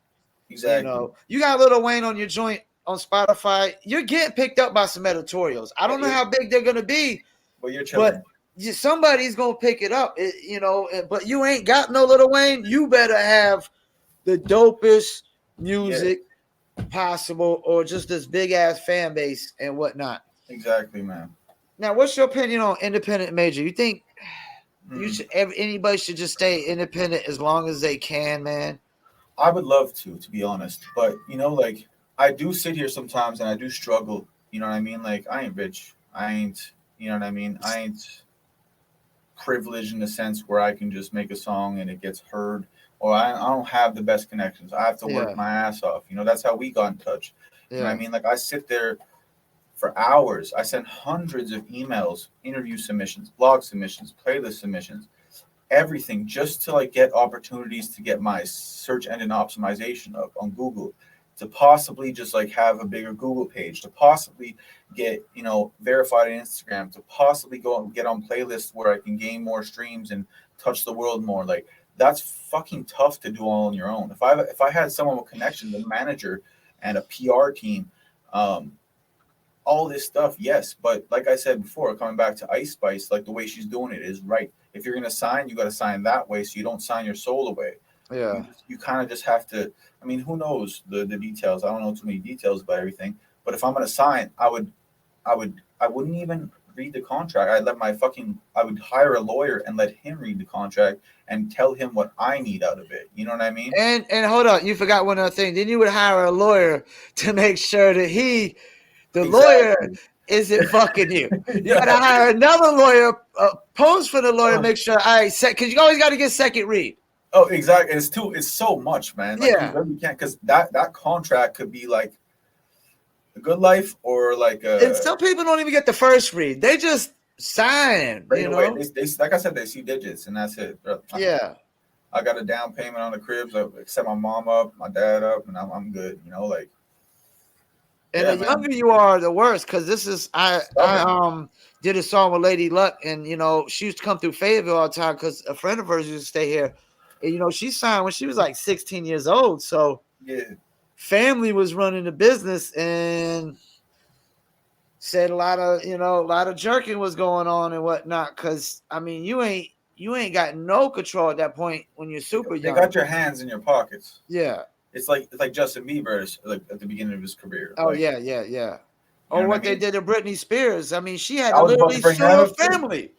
Exactly. You got Lil Wayne on your joint on Spotify. You're getting picked up by some editorials. I don't know how big they're going to be. But you're chilling. But somebody's going to pick it up, but you ain't got no Lil Wayne. You better have the dopest music possible, or just this big ass fan base and whatnot. Exactly, man. Now, what's your opinion on independent major? You think anybody should just stay independent as long as they can, man? I would love to be honest, but like I do sit here sometimes and I do struggle. You know what I mean? Like I ain't rich. I ain't. You know what I mean? I ain't privileged in the sense where I can just make a song and it gets heard. Or I don't have the best connections. I have to work my ass off. That's how we got in touch. You know what I mean? Like I sit there for hours. I send hundreds of emails, interview submissions, blog submissions, playlist submissions, everything just to like get opportunities to get my search engine optimization up on Google, to possibly just like have a bigger Google page, to possibly get, verified on Instagram, to possibly go and get on playlists where I can gain more streams and touch the world more. Like that's fucking tough to do all on your own. If I had someone with connections, a manager and a PR team, all this stuff, yes. But like I said before, coming back to Ice Spice, like the way she's doing it is right. If you're gonna sign, you got to sign that way, so you don't sign your soul away. Yeah. You kind of just have to. I mean, who knows the details? I don't know too many details about everything. But if I'm gonna sign, I wouldn't even read the contract. I would hire a lawyer and let him read the contract and tell him what I need out of it. You know what I mean? And hold on, you forgot one other thing. Then you would hire a lawyer to make sure that lawyer isn't fucking you. You gotta hire another lawyer, pose for the lawyer, make sure because you always got to get second read. Oh, exactly. It's so much, man. Like, you really can't, because that contract could be like a Good Life or like and some people don't even get the first read. They just sign. Right away. They like I said, they see digits and that's it. Yeah. I got a down payment on the cribs. I set my mom up, my dad up, and I'm good. Like. And the younger you are, the worse. Because this is I did a song with Lady Luck, and she used to come through Fayetteville all the time because a friend of hers used to stay here. And she signed when she was like 16 years old. So family was running the business and said a lot of jerking was going on and whatnot. Because I mean, you ain't got no control at that point when you're super young. You got your hands in your pockets. Yeah. It's like Justin Bieber, like at the beginning of his career. Oh, like, yeah. You know Or what I what they mean? did to Britney Spears. I mean, she had I to was about to literally bring sue that her up too. family.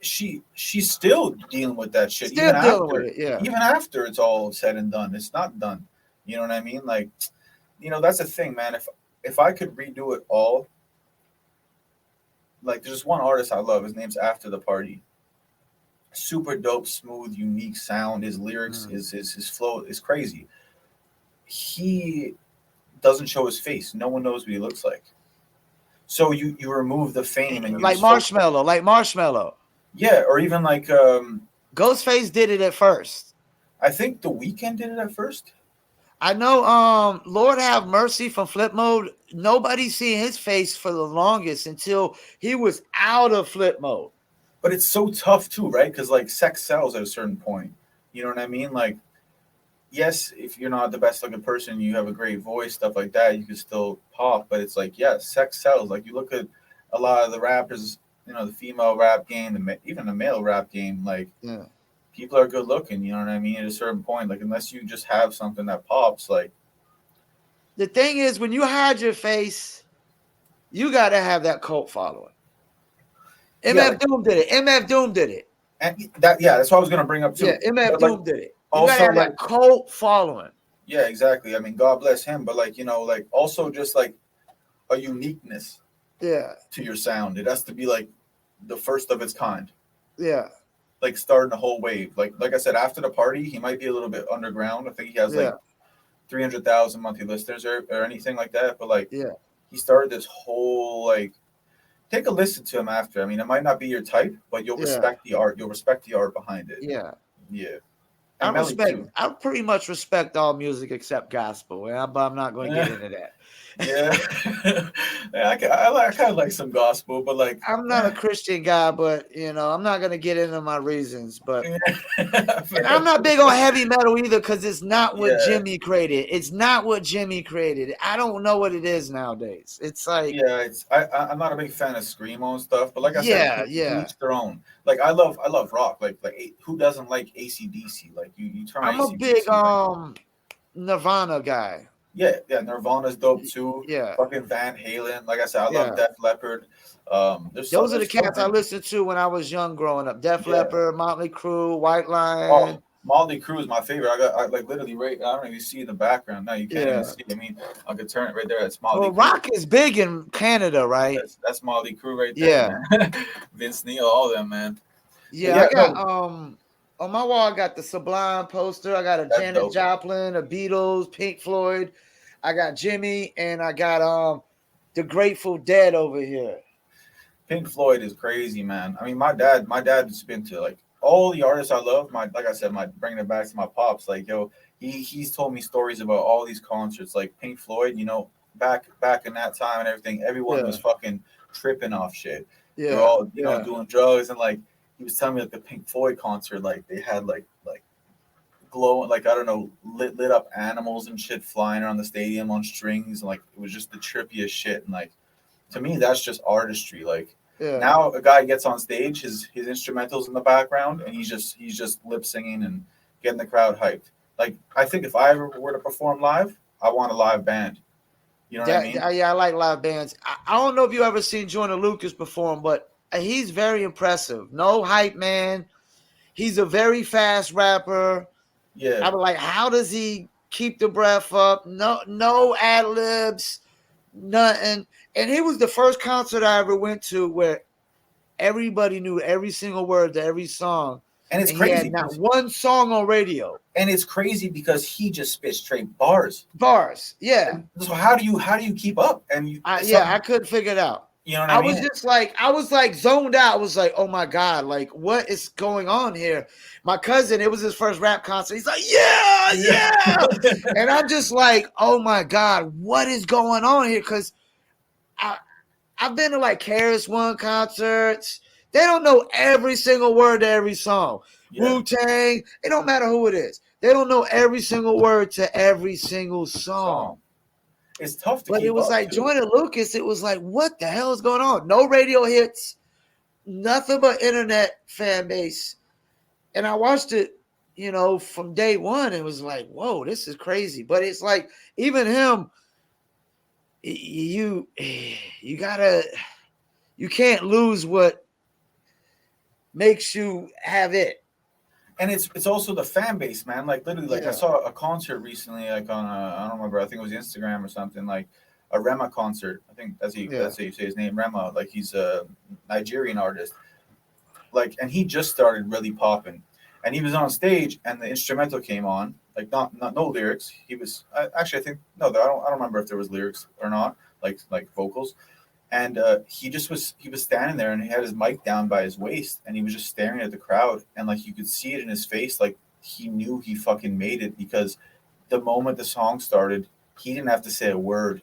She's still dealing with that shit Still dealing with it, yeah. even after it's all said and done. It's not done. You know what I mean? Like, that's the thing, man. If I could redo it all, like there's one artist I love. His name's After the Party. Super dope, smooth, unique sound. His lyrics, his flow is crazy. He doesn't show his face. No one knows what he looks like. So you remove the fame and you like just focus. Marshmello. Yeah, or even like Ghostface did it at first. I think The Weeknd did it at first. I know Lord Have Mercy from Flip Mode, nobody seen his face for the longest until he was out of Flip Mode. But it's so tough too, right? Because like sex sells at a certain point. You know what I mean? Like, yes, if you're not the best looking person, you have a great voice, stuff like that, you can still pop. But it's like, yeah, sex sells. Like you look at a lot of the rappers, the female rap game, even the male rap game, like people are good looking. You know what I mean? At a certain point, like unless you just have something that pops, like. The thing is, when you hide your face, you got to have that cult following. MF Doom did it. MF Doom did it. And that's what I was gonna bring up too. Yeah, MF Doom did it. You also, gotta have that cult following. Yeah, exactly. I mean, God bless him, but like like also just like a uniqueness. Yeah. To your sound, it has to be like the first of its kind. Yeah. Like starting a whole wave. Like I said, After the Party, he might be a little bit underground. I think he has like 300,000 monthly listeners or anything like that. But like, he started this whole like. Take a listen to him after. I mean, it might not be your type, but you'll respect the art. You'll respect the art behind it. Yeah. Yeah. I pretty much respect all music except gospel, but I'm not going to get into that. I kind of like some gospel, but like I'm not a Christian guy, but I'm not going to get into my reasons. But and I'm not big on heavy metal either because it's not what Jimmy created. It's not what Jimmy created. I don't know what it is nowadays. It's like I'm not a big fan of screamo and stuff, but like I said, each their own. Like I love rock. Like who doesn't like ACDC? Like you turn. I'm a big Nirvana guy. Yeah, Nirvana's dope too. Yeah, fucking Van Halen. Like I said, I love Def Leppard. Those are the cats I listened to when I was young, growing up. Def Leppard, Motley Crue, White Lion. Oh, Motley Crue is my favorite. I like literally right. I don't even see in the background. No, you can't even see. I mean, I could turn it right there. It's Motley. Well, Crue. rock is big in Canada, right? That's Motley Crue right there. Yeah, Vince Neil, all them, man. Yeah, I got on my wall. I got the Sublime poster. I got a Janet Joplin, a Beatles, Pink Floyd. I got Jimmy, and I got the Grateful Dead over here. Pink Floyd is crazy, man. I mean, my dad's been to like all the artists I love. Like I said, bringing it back to my pops. Like he's told me stories about all these concerts. Like Pink Floyd, back in that time and everything, everyone was fucking tripping off shit. Yeah, they're all doing drugs, and like he was telling me like the Pink Floyd concert, like they had like glowing, like I don't know, lit up animals and shit flying around the stadium on strings, and like it was just the trippiest shit. And like to me, that's just artistry. Like now a guy gets on stage, his instrumentals in the background, and he's just lip singing and getting the crowd hyped. Like I think if I ever were to perform live, I want a live band. You know what I mean? Yeah, I like live bands. I don't know if you ever seen Joyner Lucas perform, but he's very impressive. No hype man. He's a very fast rapper. Yeah. I was like, how does he keep the breath up? No ad libs, nothing. And it was the first concert I ever went to where everybody knew every single word to every song. And it's crazy. He had not one song on radio. And it's crazy because he just spits straight bars. Yeah. And so how do you keep up? And I couldn't figure it out. You know what I mean? I was like zoned out. I was like, oh my God, like what is going on here? My cousin, it was his first rap concert. He's like, yeah. And I'm just like, oh my God, what is going on here? Because I've been to like KRS-One concerts. They don't know every single word to every song. Wu-Tang, it don't matter who it is. They don't know every single word to every single song. It's tough to keep up. But it was like Joyner Lucas, it was like, what the hell is going on? No radio hits, nothing but internet fan base. And I watched it, from day one. It was like, whoa, this is crazy. But it's like, even him, you gotta, you can't lose what makes you have it. And it's also the fan base, man. Like literally, like I Yeah, saw a concert recently, like on I don't remember, I think it was Instagram or something, like a Rema concert. I think yeah, that's how you say his name, Rema. Like he's a Nigerian artist. Like, and he just started really popping, and he was on stage, and the instrumental came on, like not no lyrics. He was actually, I think no, I don't remember if there was lyrics or not, like vocals. And he was standing there and he had his mic down by his waist and he was just staring at the crowd and like you could see it in his face, like he knew he fucking made it because the moment the song started, he didn't have to say a word.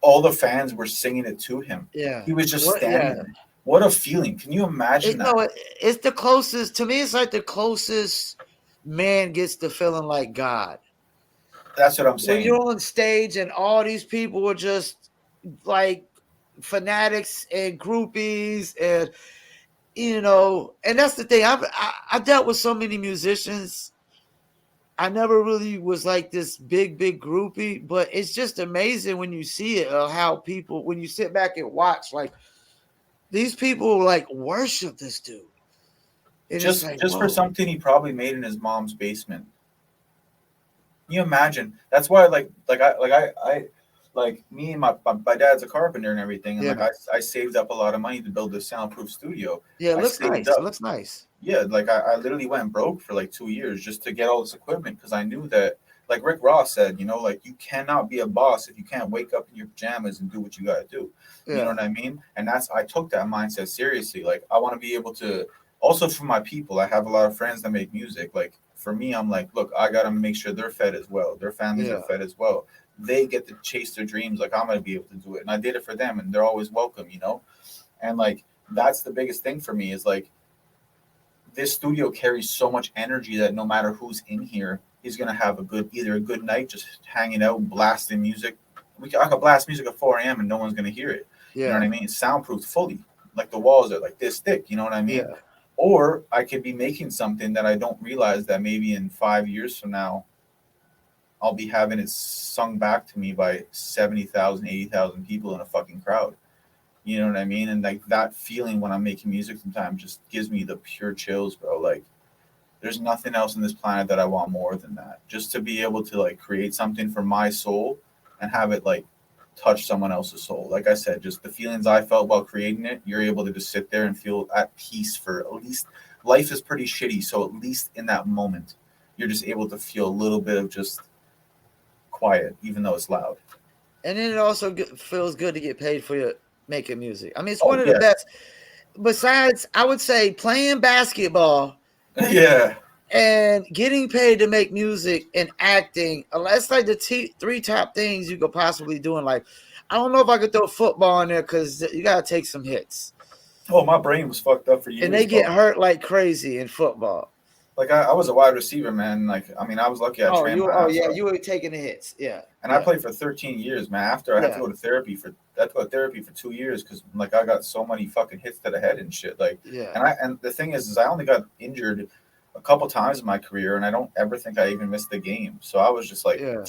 All the fans were singing it to him. yeah. He was just What? Yeah. standing there. What a feeling! Can you imagine It, no, that? it's the closest to me. It's like the closest man gets to feeling like God That's what I'm when saying. you're on stage and all these people are just like fanatics and groupies and and that's the thing. I dealt with so many musicians. I never really was like this big groupie, but it's just amazing when you see it, how people, when you sit back and watch, like these people like worship this dude, and it's like, Just for whoa, something he probably made in his mom's basement. Can you imagine? That's why, I like me and my dad's a carpenter and everything, and like yeah, I saved up a lot of money to build this soundproof studio. yeah, it I looks saved nice. It up, looks nice. yeah, like I literally went broke for like 2 years just to get all this equipment because I knew that, like Rick Ross said, like you cannot be a boss if you can't wake up in your pajamas and do what you got to do. You know Yeah, what I mean? And I took that mindset seriously. Like I want to be able to also for my people. I have a lot of friends that make music. Like for me, I'm like, look, I got to make sure they're fed as well. Their families are yeah. fed as well. They get to chase their dreams. Like I'm gonna be able to do it, and I did it for them, and they're always welcome. And like that's the biggest thing for me is like this studio carries so much energy that no matter who's in here, he's gonna have either a good night just hanging out, blasting music. I could blast music at 4 a.m. and no one's gonna hear it. You know what Yeah, I mean? It's soundproofed fully. Like the walls are like this thick. You know what I mean? yeah, Or I could be making something that I don't realize that maybe in 5 years from now I'll be having it sung back to me by 70,000, 80,000 people in a fucking crowd. You know what I mean? And like that feeling when I'm making music sometimes just gives me the pure chills, bro. Like there's nothing else on this planet that I want more than that. Just to be able to like create something for my soul and have it like touch someone else's soul. Like I said, just the feelings I felt while creating it, you're able to just sit there and feel at peace for at least life is pretty shitty. So at least in that moment, you're just able to feel a little bit of just quiet, even though it's loud. and then it also feels good to get paid for your making music. I mean, it's one Oh of the yes. best. Besides, I would say playing basketball Yeah. and getting paid to make music and acting. That's like the three top things you could possibly do in life. I don't know if I could throw football in there because you gotta take some hits, Oh, my brain was fucked up for and they years, get bro. hurt like crazy in football. Like I was a wide receiver, man. Like I mean, I was lucky I Oh, trained you. my Oh, ass yeah. off. You were taking the hits. Yeah. And I Yeah. played for 13 years, man. After I had to Yeah. go to therapy I had to go to therapy for 2 years because like I got so many fucking hits to the head and shit. Like, Yeah. and the thing is I only got injured a couple times in my career, and I don't ever think I even missed the game. So I was just like, Yeah.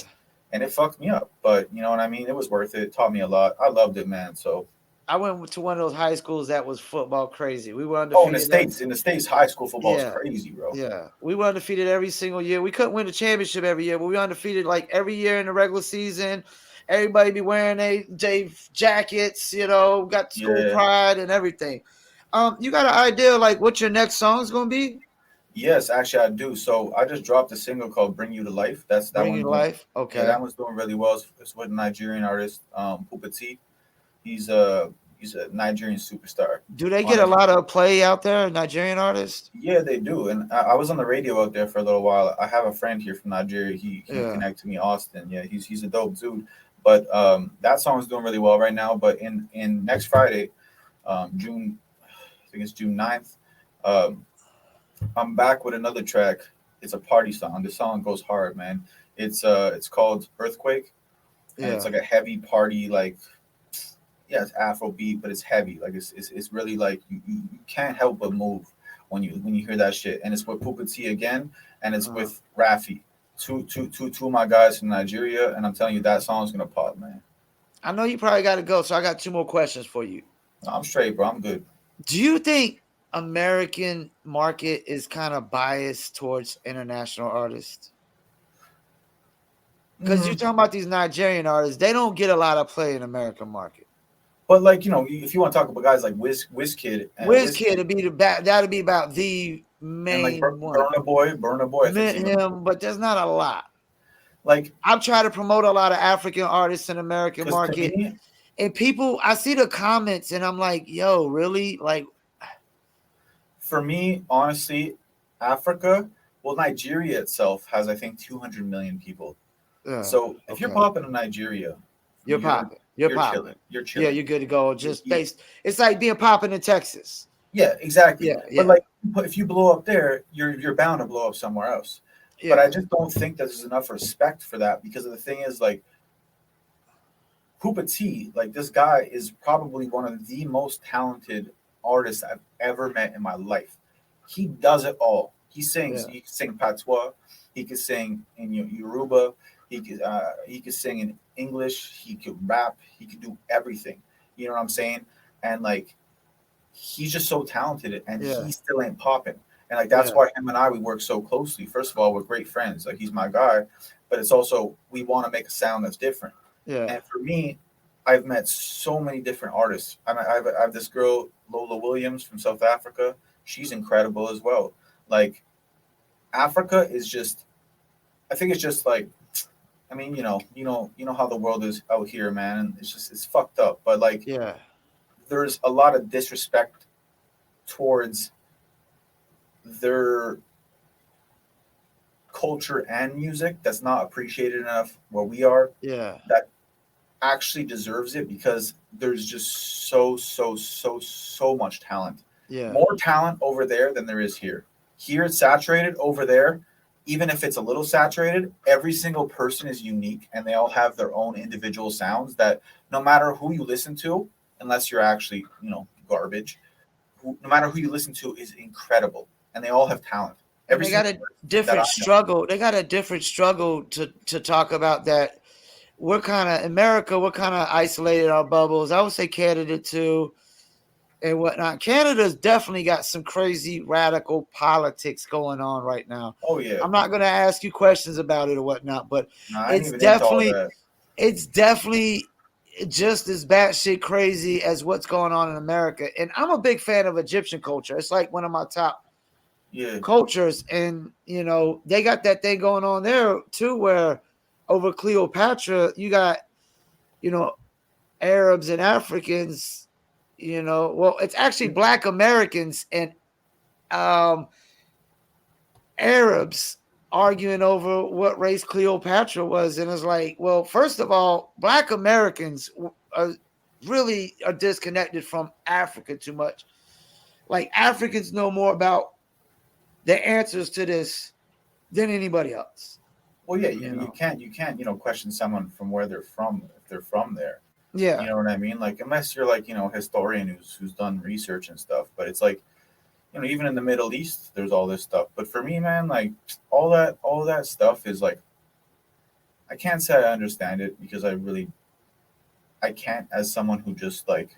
and it fucked me up. But you know what I mean? It was worth it. It taught me a lot. I loved it, man. So, I went to one of those high schools that was football crazy. We were oh, undefeated. in the states, high school football is Yeah. crazy, bro. Yeah. We were undefeated every single year. We couldn't win the championship every year, but we were undefeated like every year in the regular season. Everybody be wearing J jackets, got school Yeah. pride and everything. You got an idea like what your next song's gonna be? Yes, actually, I do. So I just dropped a single called "Bring You to Life." That Bring You one's to doing, Life? yeah, Okay. that one's doing really well. It's with a Nigerian artist, Pickett. He's a Nigerian superstar. Do they get a Honest, lot of play out there, Nigerian artists? yeah, they do. And I was on the radio out there for a little while. I have a friend here from Nigeria. He Yeah. connected me, Austin. Yeah, he's a dope dude. But that song is doing really well right now. But in next Friday, June, I think it's June 9th. Um, I'm back with another track. It's a party song. This song goes hard, man. It's called Earthquake, and it's Yeah. like a heavy party, like yeah, it's Afro beat, but it's heavy. Like it's really like you can't help but move when you hear that shit. And it's with Puka T again, and it's Uh, with Rafi. Two of my guys from Nigeria, and I'm telling you that song's gonna pop, man. I know you probably got to go, so I got 2 more questions for you. No, I'm straight, bro. I'm good. Do you think American market is kind of biased towards international artists? Because you're Mm, talking about these Nigerian artists, they don't get a lot of play in American market. but like if you want to talk about guys like Wizkid WizKid would be that'd be about the and like main one. Burna Boy, I think Met him, but there's not a lot. like I've tried to promote a lot of African artists in American because to market, me, and people, I see the comments, and I'm like, "Yo, really?" Like, for me, honestly, Africa, well, Nigeria itself has I think 200 million people. So if you're okay, popping in Nigeria, you're popping, you're popping. chilling. You're Yeah, chilling. you're good to go. Just You- based, it's like being popping in Texas. yeah, exactly. Yeah, But yeah, like, if you blow up there, you're bound to blow up somewhere else. But yeah, I just don't think that there's enough respect for that because the thing is, like, Poopa T, like this guy is probably one of the most talented artists I've ever met in my life. He does it all. He sings. yeah, He can sing patois. He could sing in Yoruba. He could sing in English. He could rap. He could do everything. You know what I'm saying? And like he's just so talented, and yeah, he still ain't popping. And like that's yeah, why him and I we work so closely. First of all, we're great friends. Like he's my guy, but it's also we want to make a sound that's different. yeah, And for me, I've met so many different artists. I have this girl, Lola Williams from South Africa. She's incredible as well. Like, Africa is just, I think it's just like, I mean, you know how the world is out here, man. And it's fucked up. But like, yeah, there's a lot of disrespect towards their culture and music that's not appreciated enough where we are. yeah, That actually deserves it because there's just so much talent. yeah, More talent over there than there is here. Here it's saturated. Over there, even if it's a little saturated, every single person is unique and they all have their own individual sounds that no matter who you listen to, unless you're actually, garbage, no matter who you listen to is incredible and they all have talent. and Every they got single a person that I different know. struggle. They got a different struggle to talk about that. We're kind of America. We're kind of isolated our bubbles. I would say Canada too, and whatnot. Canada's definitely got some crazy radical politics going on right now. Oh yeah. I'm not going to ask you questions about it or whatnot, but No, I ain't it's even into all definitely that. it's definitely just as batshit crazy as what's going on in America. And I'm a big fan of Egyptian culture. It's like one of my top Yeah. cultures, and they got that thing going on there too, where over Cleopatra, you got you know Arabs and Africans. Well, it's actually Black Americans and um, Arabs arguing over what race Cleopatra was, and it's like, well, first of all, Black Americans are disconnected from Africa too much. Like Africans know more about the answers to this than anybody else. Well, yeah, You you know? can't question someone from where they're from if they're from there. You Yeah, know what I mean? Like unless you're like historian who's done research and stuff. But it's like even in the Middle East, there's all this stuff. But for me, man, like all that stuff is like I can't say I understand it because I can't as someone who just like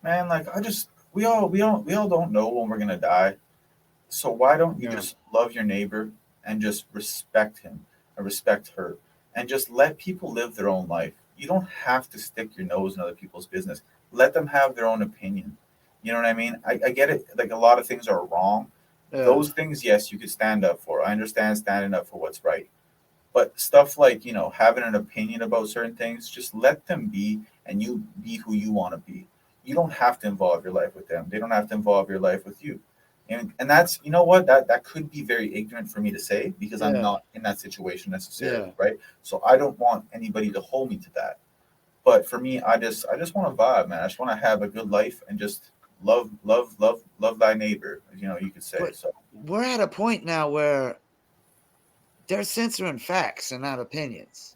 man like I just we all don't know when we're gonna die. So why don't you yeah, just love your neighbor and just respect him and respect her and just let people live their own life? You don't have to stick your nose in other people's business. Let them have their own opinion. You know what I mean? I get it. Like a lot of things are wrong. yeah, Those things, yes, you could stand up for. I understand standing up for what's right. But stuff like, having an opinion about certain things, just let them be and you be who you want to be. You don't have to involve your life with them. They don't have to involve your life with you. And that's what that could be very ignorant for me to say because I'm yeah, not in that situation necessarily, yeah, right? So I don't want anybody to hold me to that. But for me, I just want to vibe, man. I just want to have a good life and just love thy neighbor, you could say. but So we're at a point now where they're censoring facts and not opinions.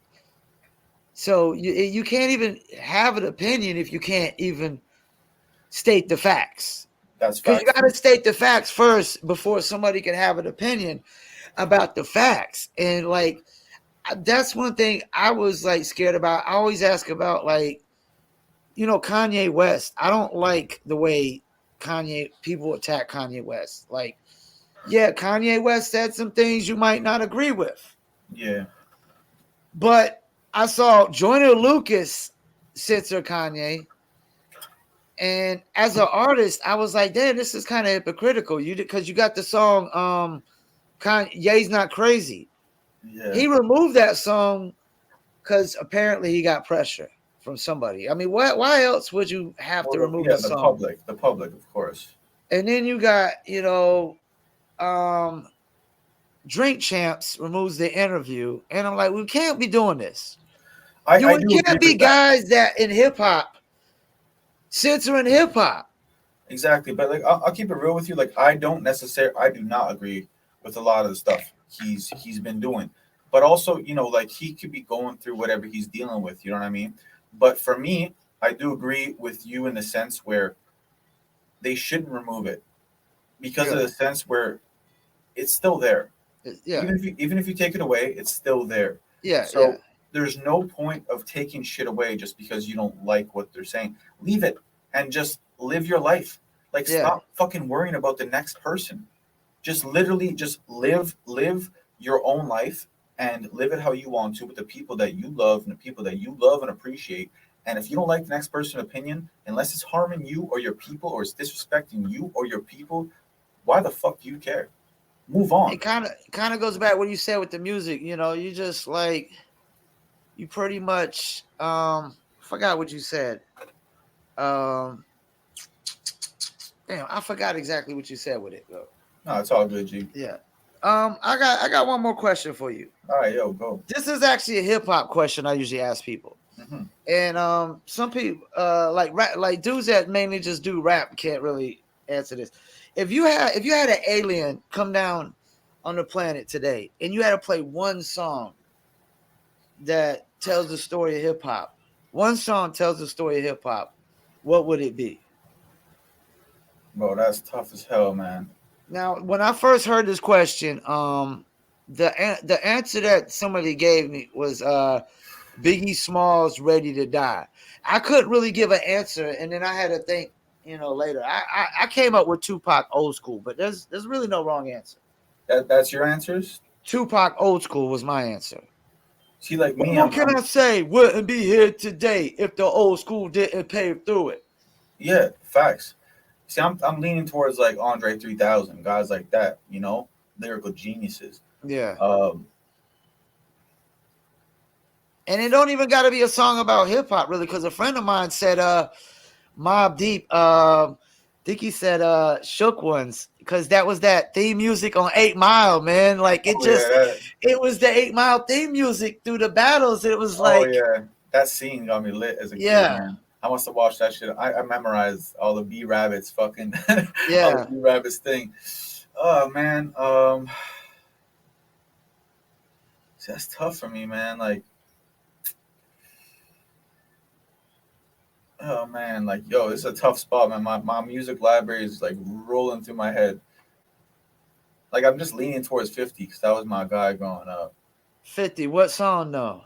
So you can't even have an opinion if you can't even state the facts. that's Because you facts got too. to state the facts first before somebody can have an opinion about the facts. And like that's one thing I was like scared about. I always ask about like, Kanye West. I don't like the way people attack Kanye West. Like, yeah, Kanye West said some things you might not agree with. Yeah. But I saw Joyner Lucas censor Kanye. And as an artist, I was like, damn, this is kind of hypocritical. Because you got the song Kanye's Not Crazy. Yeah. He removed that song because apparently he got pressure from somebody. I mean, why else would you have to remove the song? The public, of course. And then you got, Drink Champs removes the interview. And I'm like, we can't be doing this. I do agree can't be with that. guys that in hip hop censoring hip hop. Exactly, but like I'll keep it real with you. Like I do not agree with a lot of the stuff he's been doing. But also, like he could be going through whatever he's dealing with. You know what I mean? But for me, I do agree with you in the sense where they shouldn't remove it because of the sense where it's still there. Yeah. Even if you take it away, it's still there. Yeah. So there's no point of taking shit away just because you don't like what they're saying. Leave it and just live your life. Like stop fucking worrying about the next person. Just literally just live your own life and live it how you want to with the people that you love and the people that you love and appreciate. And if you don't like the next person's opinion, unless it's harming you or your people or it's disrespecting you or your people, why the fuck do you care? Move on. It kind of goes back what you said with the music. You just like you pretty much forgot what you said. Damn, I forgot exactly what you said with it though. No, it's all good, G. Yeah. I got one more question for you. All right, yo, go. This is actually a hip hop question I usually ask people. Mm-hmm. And some people like dudes that mainly just do rap can't really answer this. If you had an alien come down on the planet today and you had to play one song that tells the story of hip hop, what would it be? Bro, that's tough as hell, man. Now, when I first heard this question, the answer that somebody gave me was Biggie Smalls Ready to Die. I couldn't really give an answer, and then I had to think, later. I came up with Tupac Old School, but there's really no wrong answer. That's your answers? Tupac Old School was my answer. See, like me, what can I say? Wouldn't be here today if the old school didn't pave through it. Yeah, facts. See, I'm leaning towards like Andre 3000, guys like that, lyrical geniuses. Yeah. And it don't even got to be a song about hip hop, really, because a friend of mine said, Mobb Deep, I think he said Shook Ones, because that was that theme music on 8 Mile, man. Like it it was the 8 Mile theme music through the battles. It was like, that scene got me lit as a kid, man. I must have watched that shit. I memorized all the B Rabbits fucking all the B Rabbits thing. Oh man, that's tough for me, man. Like, oh man, like yo, it's a tough spot, man. My music library is like rolling through my head. Like I'm just leaning towards 50 because that was my guy growing up. 50, what song though?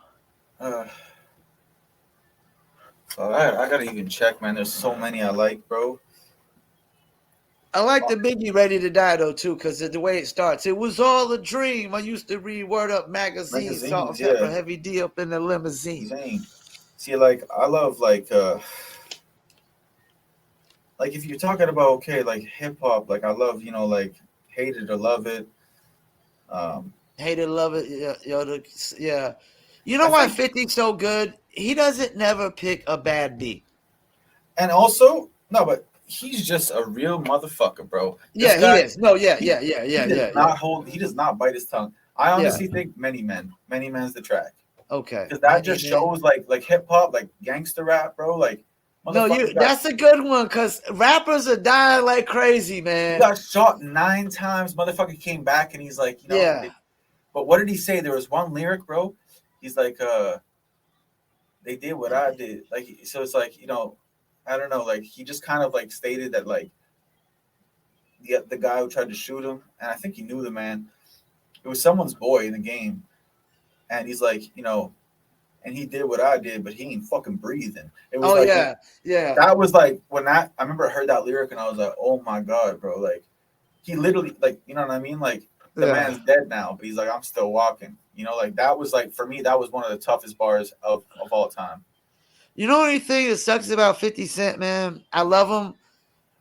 So I gotta even check, man. There's so many I like, bro. I like the Biggie Ready to Die though too, because of the way it starts. It was all a dream. I used to read Word Up magazine, Salt and Pepper, Heavy D up in the limousine. See, like I love like if you're talking about like hip hop, like I love like Hate It or Love It. Hate It, Love It, yeah. You know why 50's so good? He doesn't never pick a bad beat. And also, no, but he's just a real motherfucker, bro. He is. No, he does not bite his tongue. I honestly think Many Men's the track. Okay. Because that just shows like hip hop, like gangster rap, bro. Like that's a good one because rappers are dying like crazy, man. He got shot 9 times. Motherfucker came back and he's like, But what did he say? There was one lyric, bro. He's like, they did what I did. Like, so it's like, I don't know. Like, he just kind of like stated that like the guy who tried to shoot him, and I think he knew the man. It was someone's boy in the game. and he's like, and he did what I did, but he ain't fucking breathing. It was Oh like yeah, yeah. that was like when I remember I heard that lyric and I was like, oh my god, bro, like he literally, like, you know what I mean, like the Yeah. man's dead now, but he's like, I'm still walking. Like that was like for me, that was one of the toughest bars of all time. You know anything that sucks about 50 Cent, man? I love him,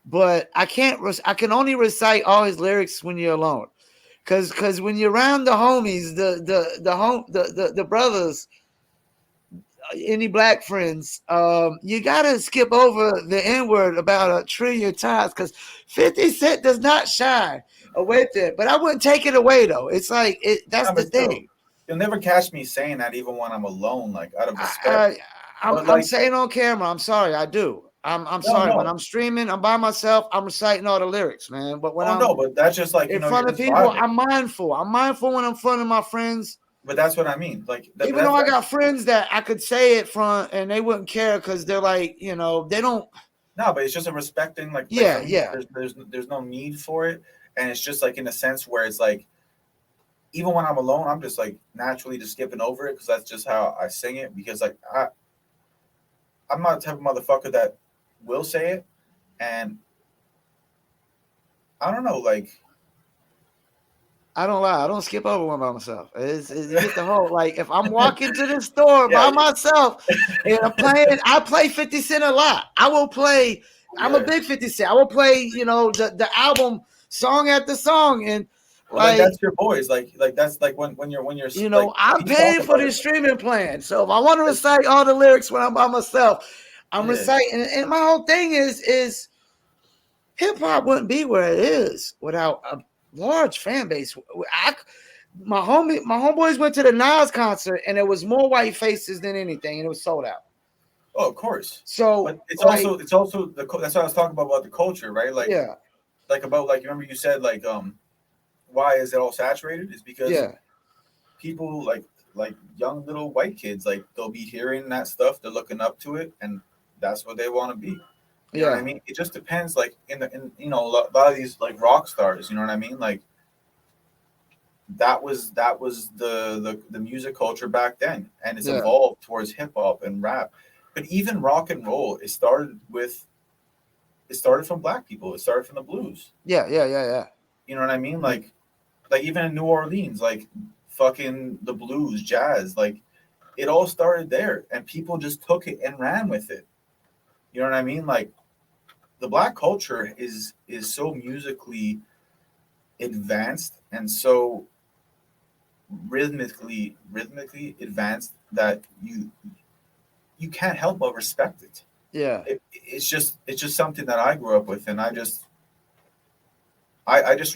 but I can't. I can only recite all his lyrics when you're alone, because when you're around the homies, the brothers, any black friends, you gotta skip over the N word about a trillion times because 50 Cent does not shy away with it. But I wouldn't take it away though. It's like that's Yeah, the but still, thing. you'll never catch me saying that even when I'm alone, like out of I, respect. I I'm But I'm like, saying on camera. I'm sorry. I do. I'm no, sorry. When no, I'm streaming, I'm by myself. I'm reciting all the lyrics, man. But when oh I'm no, but that's just like in you're front of just people, vibing. I'm mindful. I'm mindful when I'm in front of my friends. But that's what I mean. Like Even though I got friends that I could say it front and they wouldn't care because they're like, they don't. no, but it's just a respecting. Like for Yeah, me, yeah, there's no need for it, and it's just like in a sense where it's like even when I'm alone, I'm just like naturally just skipping over it because that's just how I sing it. Because like I'm not the type of motherfucker that will say it, and I don't know, like I don't lie. I don't skip over one by myself. You get the whole like if I'm walking to the store yeah, by myself and I play 50 Cent a lot. I will play. I'm a yeah. big 50 Cent. I will play, the album song after song and But like like that's your boys, like that's like when you're like I'm we talk paying for about it, this streaming plan. So if I want to like recite all the lyrics when I'm by myself, I'm yeah, reciting. And my whole thing is hip hop wouldn't be where it is without a large fan base. My homeboys went to the Nas concert and there was more white faces than anything, and it was sold out. oh of course, So but it's like, also that's what I was talking about the culture, right? yeah, Like about like remember you said like why is it all saturated? Is because yeah, people like young little white kids like they'll be hearing that stuff, they're looking up to it, and that's what they want to be. You know what I yeah, mean? It just depends. Like in a lot of these like rock stars, you know what I mean? Like that was the music culture back then, and it's yeah, evolved towards hip hop and rap. But even rock and roll, it started from black people. It started from the blues. yeah, yeah, yeah, yeah. You know what I mean? Like even in New Orleans, like fucking the blues, jazz, like it all started there, and people just took it and ran with it. You know what I mean? Like the black culture is so musically advanced and so rhythmically advanced that you can't help but respect it. Yeah. It's just something that I grew up with, and I just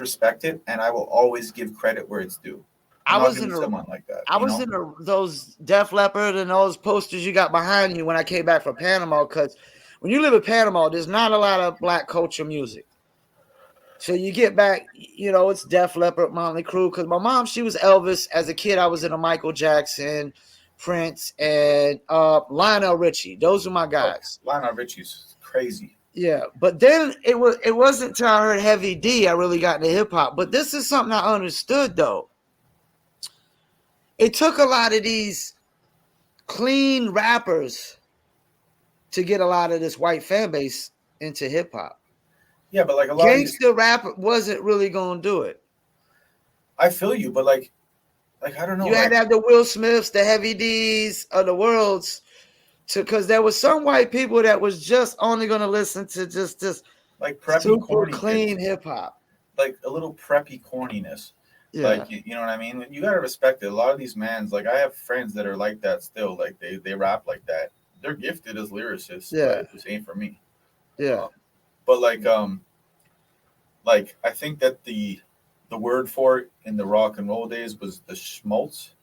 respect it, and I will always give credit where it's due. I'm I not was gonna in be a someone like that, I was in those Def Leppard and those posters you got behind you when I came back from Panama. Because when you live in Panama, there's not a lot of black culture music. So you get back, it's Def Leppard, Motley Crue. Because my mom, she was Elvis. As a kid, I was in a Michael Jackson, Prince, and Lionel Richie. Those are my Oh, guys. Lionel Richie's crazy. Yeah, but then it wasn't until I heard Heavy D I really got into hip hop. But this is something I understood though. It took a lot of these clean rappers to get a lot of this white fan base into hip hop. Yeah, but like a lot of these, Gangsta rap wasn't really gonna do it. I feel you, but like I don't know, You had like to have the Will Smiths, the Heavy D's of the worlds, because there was some white people that was just only gonna listen to just this like preppy super corny clean kids, hip hop. like a little preppy corniness. Yeah, Like you know what I mean? You gotta respect it. A lot of these mans, like I have friends that are like that still. Like they rap like that. They're gifted as lyricists, but yeah, it just ain't for me. yeah, Um, but like I think that the word for it in the rock and roll days was the schmaltz,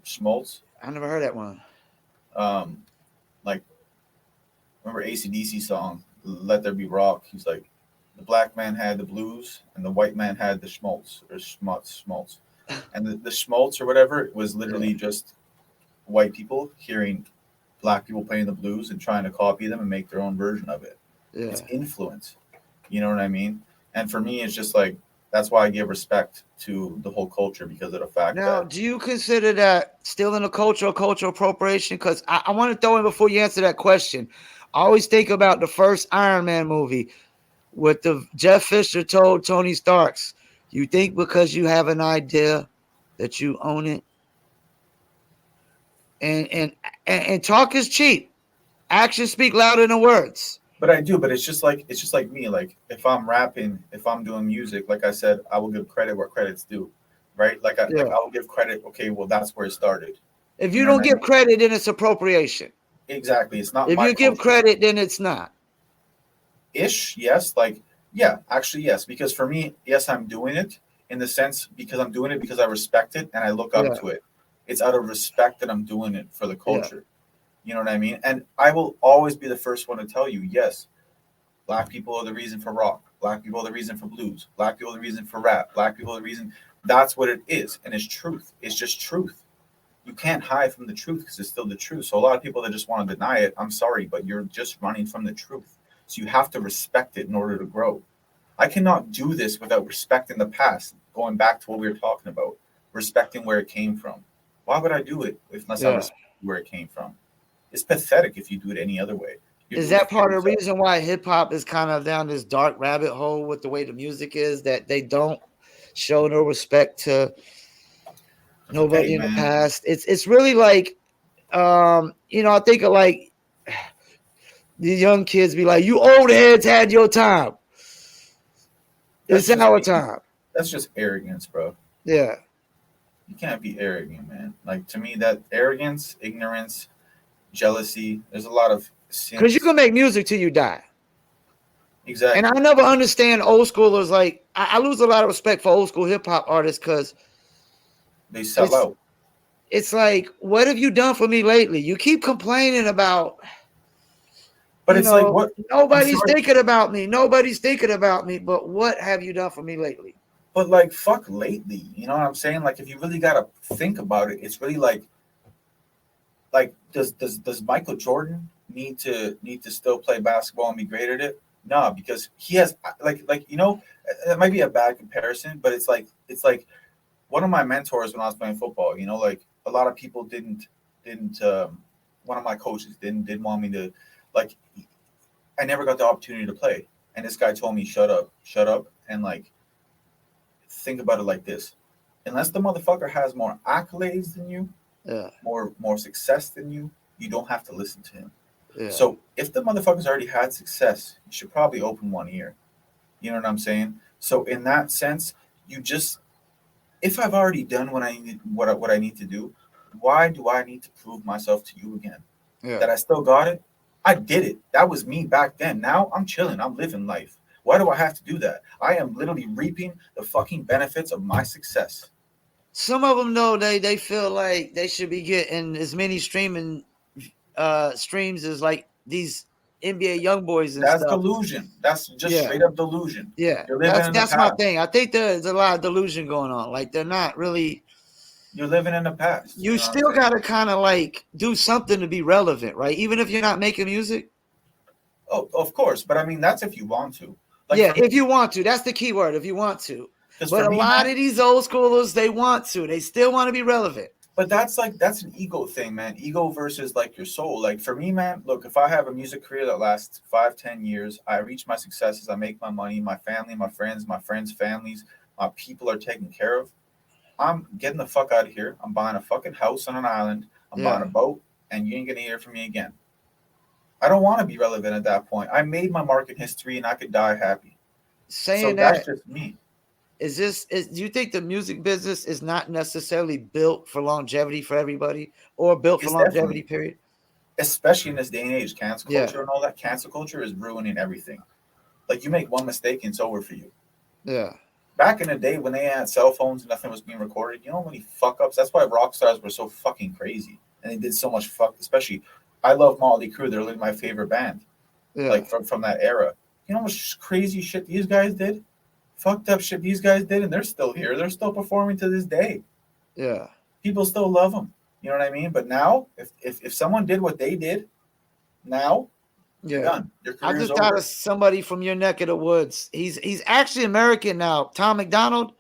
schmaltz. I never heard that one. Um, like remember ACDC song "Let There Be Rock." He's like, the black man had the blues and the white man had the schmaltz or schmaltz, and the schmaltz or whatever was Yeah, literally just white people hearing black people playing the blues and trying to copy them and make their own version of it. It's yeah, influence. You know what I mean? And for me, it's just like That's why I give respect to the whole culture, because of the fact Now, that do you consider that still in the cultural appropriation? Because I want to throw in before you answer that question. I always think about the first Iron Man movie with the Jeff Fisher told Tony Starks, "You think because you have an idea that you own it, and talk is cheap. Actions speak louder than words." but I do, but it's just like me. Like if I'm rapping, if I'm doing music, like I said, I will give credit where credit's due, right? Like Yeah. I will give credit. Okay, well that's where it started. If You you know don't what I give mean? credit, then it's appropriation. Exactly. It's not If my you give culture. credit, then it's not. Ish, yes. Like yeah, actually yes. Because for me, yes, I'm doing it in the sense because I'm doing it because I respect it and I look up Yeah. to it. It's out of respect that I'm doing it for the Yeah. culture. You know what I mean? And I will always be the first one to tell you, yes, Black people are the reason for rock. Black people are the reason for blues. Black people are the reason for rap. Black people are the reason. That's what it is. And it's truth. It's just truth. You can't hide from the truth because it's still the truth. So a lot of people that just want to deny it, I'm sorry, but you're just running from the truth. So you have to respect it in order to grow. I cannot do this without respecting the past, going back to what we were talking about, respecting where it came from. Why would I do it unless I Yeah. respect where it came from? It's pathetic if you do it any other way. You're Is doing that it for part of the yourself. reason why hip hop is kind of down this dark rabbit hole with the way the music is, that they don't show no respect to Hey nobody in the man, past? It's really like I think of like these young kids be like, "You old heads had your time. that's It's just our being, time." that's just arrogance, bro. Yeah. You can't be arrogant, man. Like to me, that arrogance, ignorance, jealousy. There's a lot of Because you sins. can make music till you die. And I Exactly. never understand old schoolers. Like, I lose a lot of respect for old school hip hop artists because They sell it's out. it's like, what have you done for me lately? You keep complaining about, But it's like what? I'm nobody's sorry, thinking about me. Nobody's thinking about me. But what have you done for me lately? but like fuck lately. You know what I'm saying? Like if you really gotta think about it, it's really like does Michael Jordan need to still play basketball and be great at it? No, because he has like it might be a bad comparison, but it's like one of my mentors when I was playing football. You know, like a lot of people didn't one of my coaches didn't want me to like. I never got the opportunity to play, and this guy told me shut up, and like think about it like this: unless the motherfucker has more accolades than you, Yeah, more success than you don't have to listen to him. yeah. So if the motherfucker's already had success, you should probably open one ear. You know what I'm saying? So in that sense, you just if I've already done what I need to do, why do I need to prove myself to you again? Yeah. That I still got it? I did it. That was me back then. Now I'm chilling. I'm living life. Why do I have to do that? I am literally reaping the fucking benefits of my success. Some of them know they feel like they should be getting as many streams as like these NBA young boys and That's stuff. delusion. That's just Yeah, straight up delusion. yeah. You're living That's in the that's my past. thing. I think there's a lot of delusion going on. Like they're not really. You're living in the past. You You know what I'm still saying? gotta kind of like do something to be relevant, right? Even if you're not making music. Oh, of course. But I mean, that's if you want to. Like Yeah, for me, if you want to. That's the key word. If you want to. because But for a me, lot man. of these old schoolers, they want to. They still want to be relevant. But that's an ego thing, man. Ego versus like your soul. Like for me, man. Look, if I have a music career that lasts 5, 10 years, I reach my successes, I make my money, my family, my friends' families, my people are taken care of. I'm getting the fuck out of here. I'm buying a fucking house on an island. I'm buying Yeah. a boat, and you ain't gonna hear from me again. I don't want to be relevant at that point. I made my mark in history, and I could die happy. So Saying that's that, just me. do you think the music business is not necessarily built for longevity for everybody or built for It's longevity, definitely, period? especially in this day and age, cancel Yeah. culture and all that. Cancel culture is ruining everything. Like you make one mistake and it's over for you. Yeah. Back in the day when they had cell phones and nothing was being recorded, you know how many fuck ups? That's why rock stars were so fucking crazy. And they did so much fuck, especially I love Motley Crue. They're like my favorite band. Yeah. Like from that era. You know how much crazy shit these guys did? Fucked up shit these guys did, and they're still here. They're still performing to this day. Yeah. People still love them. You know what I mean? But now, if someone did what they did, now You're Yeah. done. Your I career's just thought over. of somebody from your neck of the woods. He's actually American now. Tom McDonald.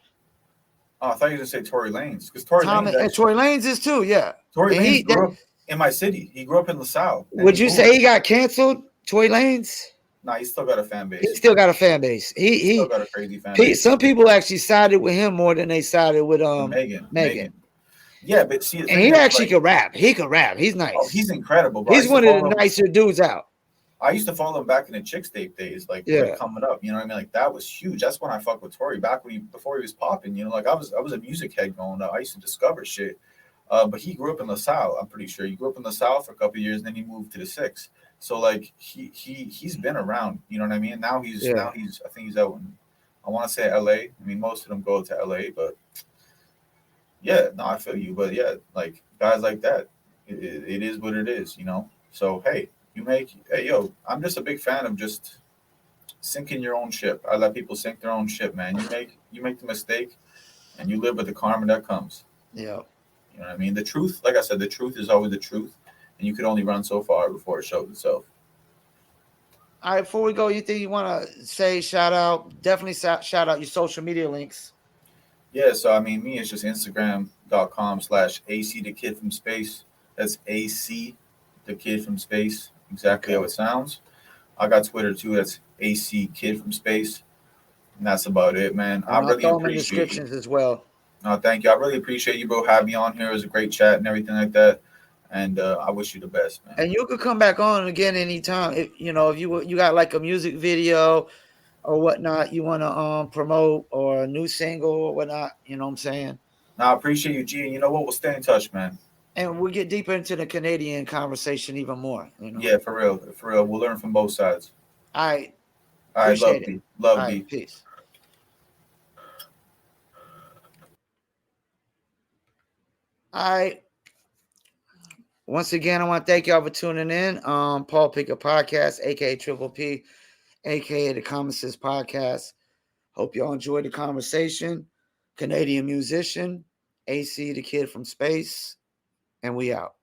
Oh, I thought you were gonna say Tory Lanez, because Tory Tom Lanez and actually Tory Lanez is too. Yeah. Tory And Lanez grew up in my city. He grew up in LaSalle, and would he you moved. say he got canceled? Tory Lanez. Nah, he's still got a fan He base. still got a fan base. He's still got a crazy fan base. Some people actually sided with him more than they sided with Megan. Yeah, but see, the And thing he is, actually like, could rap. He could rap. He's oh, nice. he's incredible, bro. I He's used to one of the follow him. nicer dudes out. I used to follow him back in the Chicks Tape days, like coming up. You know what I mean? Like that was huge. That's when I fucked with Tory back before he was popping. You know, like I was a music head growing up. I used to discover shit. But he grew up in LaSalle. I'm pretty sure he grew up in LaSalle for a couple of years, and then he moved to the Six. So like he's been around. You know what I mean? Now he's I think he's out in, I want to say LA. I mean, most of them go to LA, but yeah, no, I feel you. But yeah, like guys like that, it is what it is. You know. So hey. I'm just a big fan of just sinking your own ship. I let people sink their own ship, man. You make the mistake, and you live with the karma that comes. Yeah. You know what I mean? The truth, like I said, the truth is always the truth, and you could only run so far before it shows itself. All right, before we go, you think you want to say shout out? Definitely shout out your social media links. Yeah, so I mean, me, it's just Instagram.com/ACTheKidFromSpace. That's ACTheKidFromSpace. Exactly how it sounds. I got Twitter too. That's ACKidFromSpace. And that's about it, man. And I'll throw them in descriptions as well. Thank you. I really appreciate you, bro, having me on here. It was a great chat and everything like that. And I wish you the best, man. And you could come back on again anytime. If you got like a music video or whatnot you want to promote, or a new single or whatnot, you know what I'm saying? I appreciate you, G. And you know what? We'll stay in touch, man. And we'll get deeper into the Canadian conversation even more. You know? Yeah, for real. For real. We'll learn from both sides. All right. All right. Love you. Love you. Peace. All right. Once again, I want to thank y'all for tuning in. Paul Pickett Podcast, aka Triple P, aka the Common Sense Podcast. Hope y'all enjoyed the conversation. Canadian musician, AC the Kid from Space, and we out.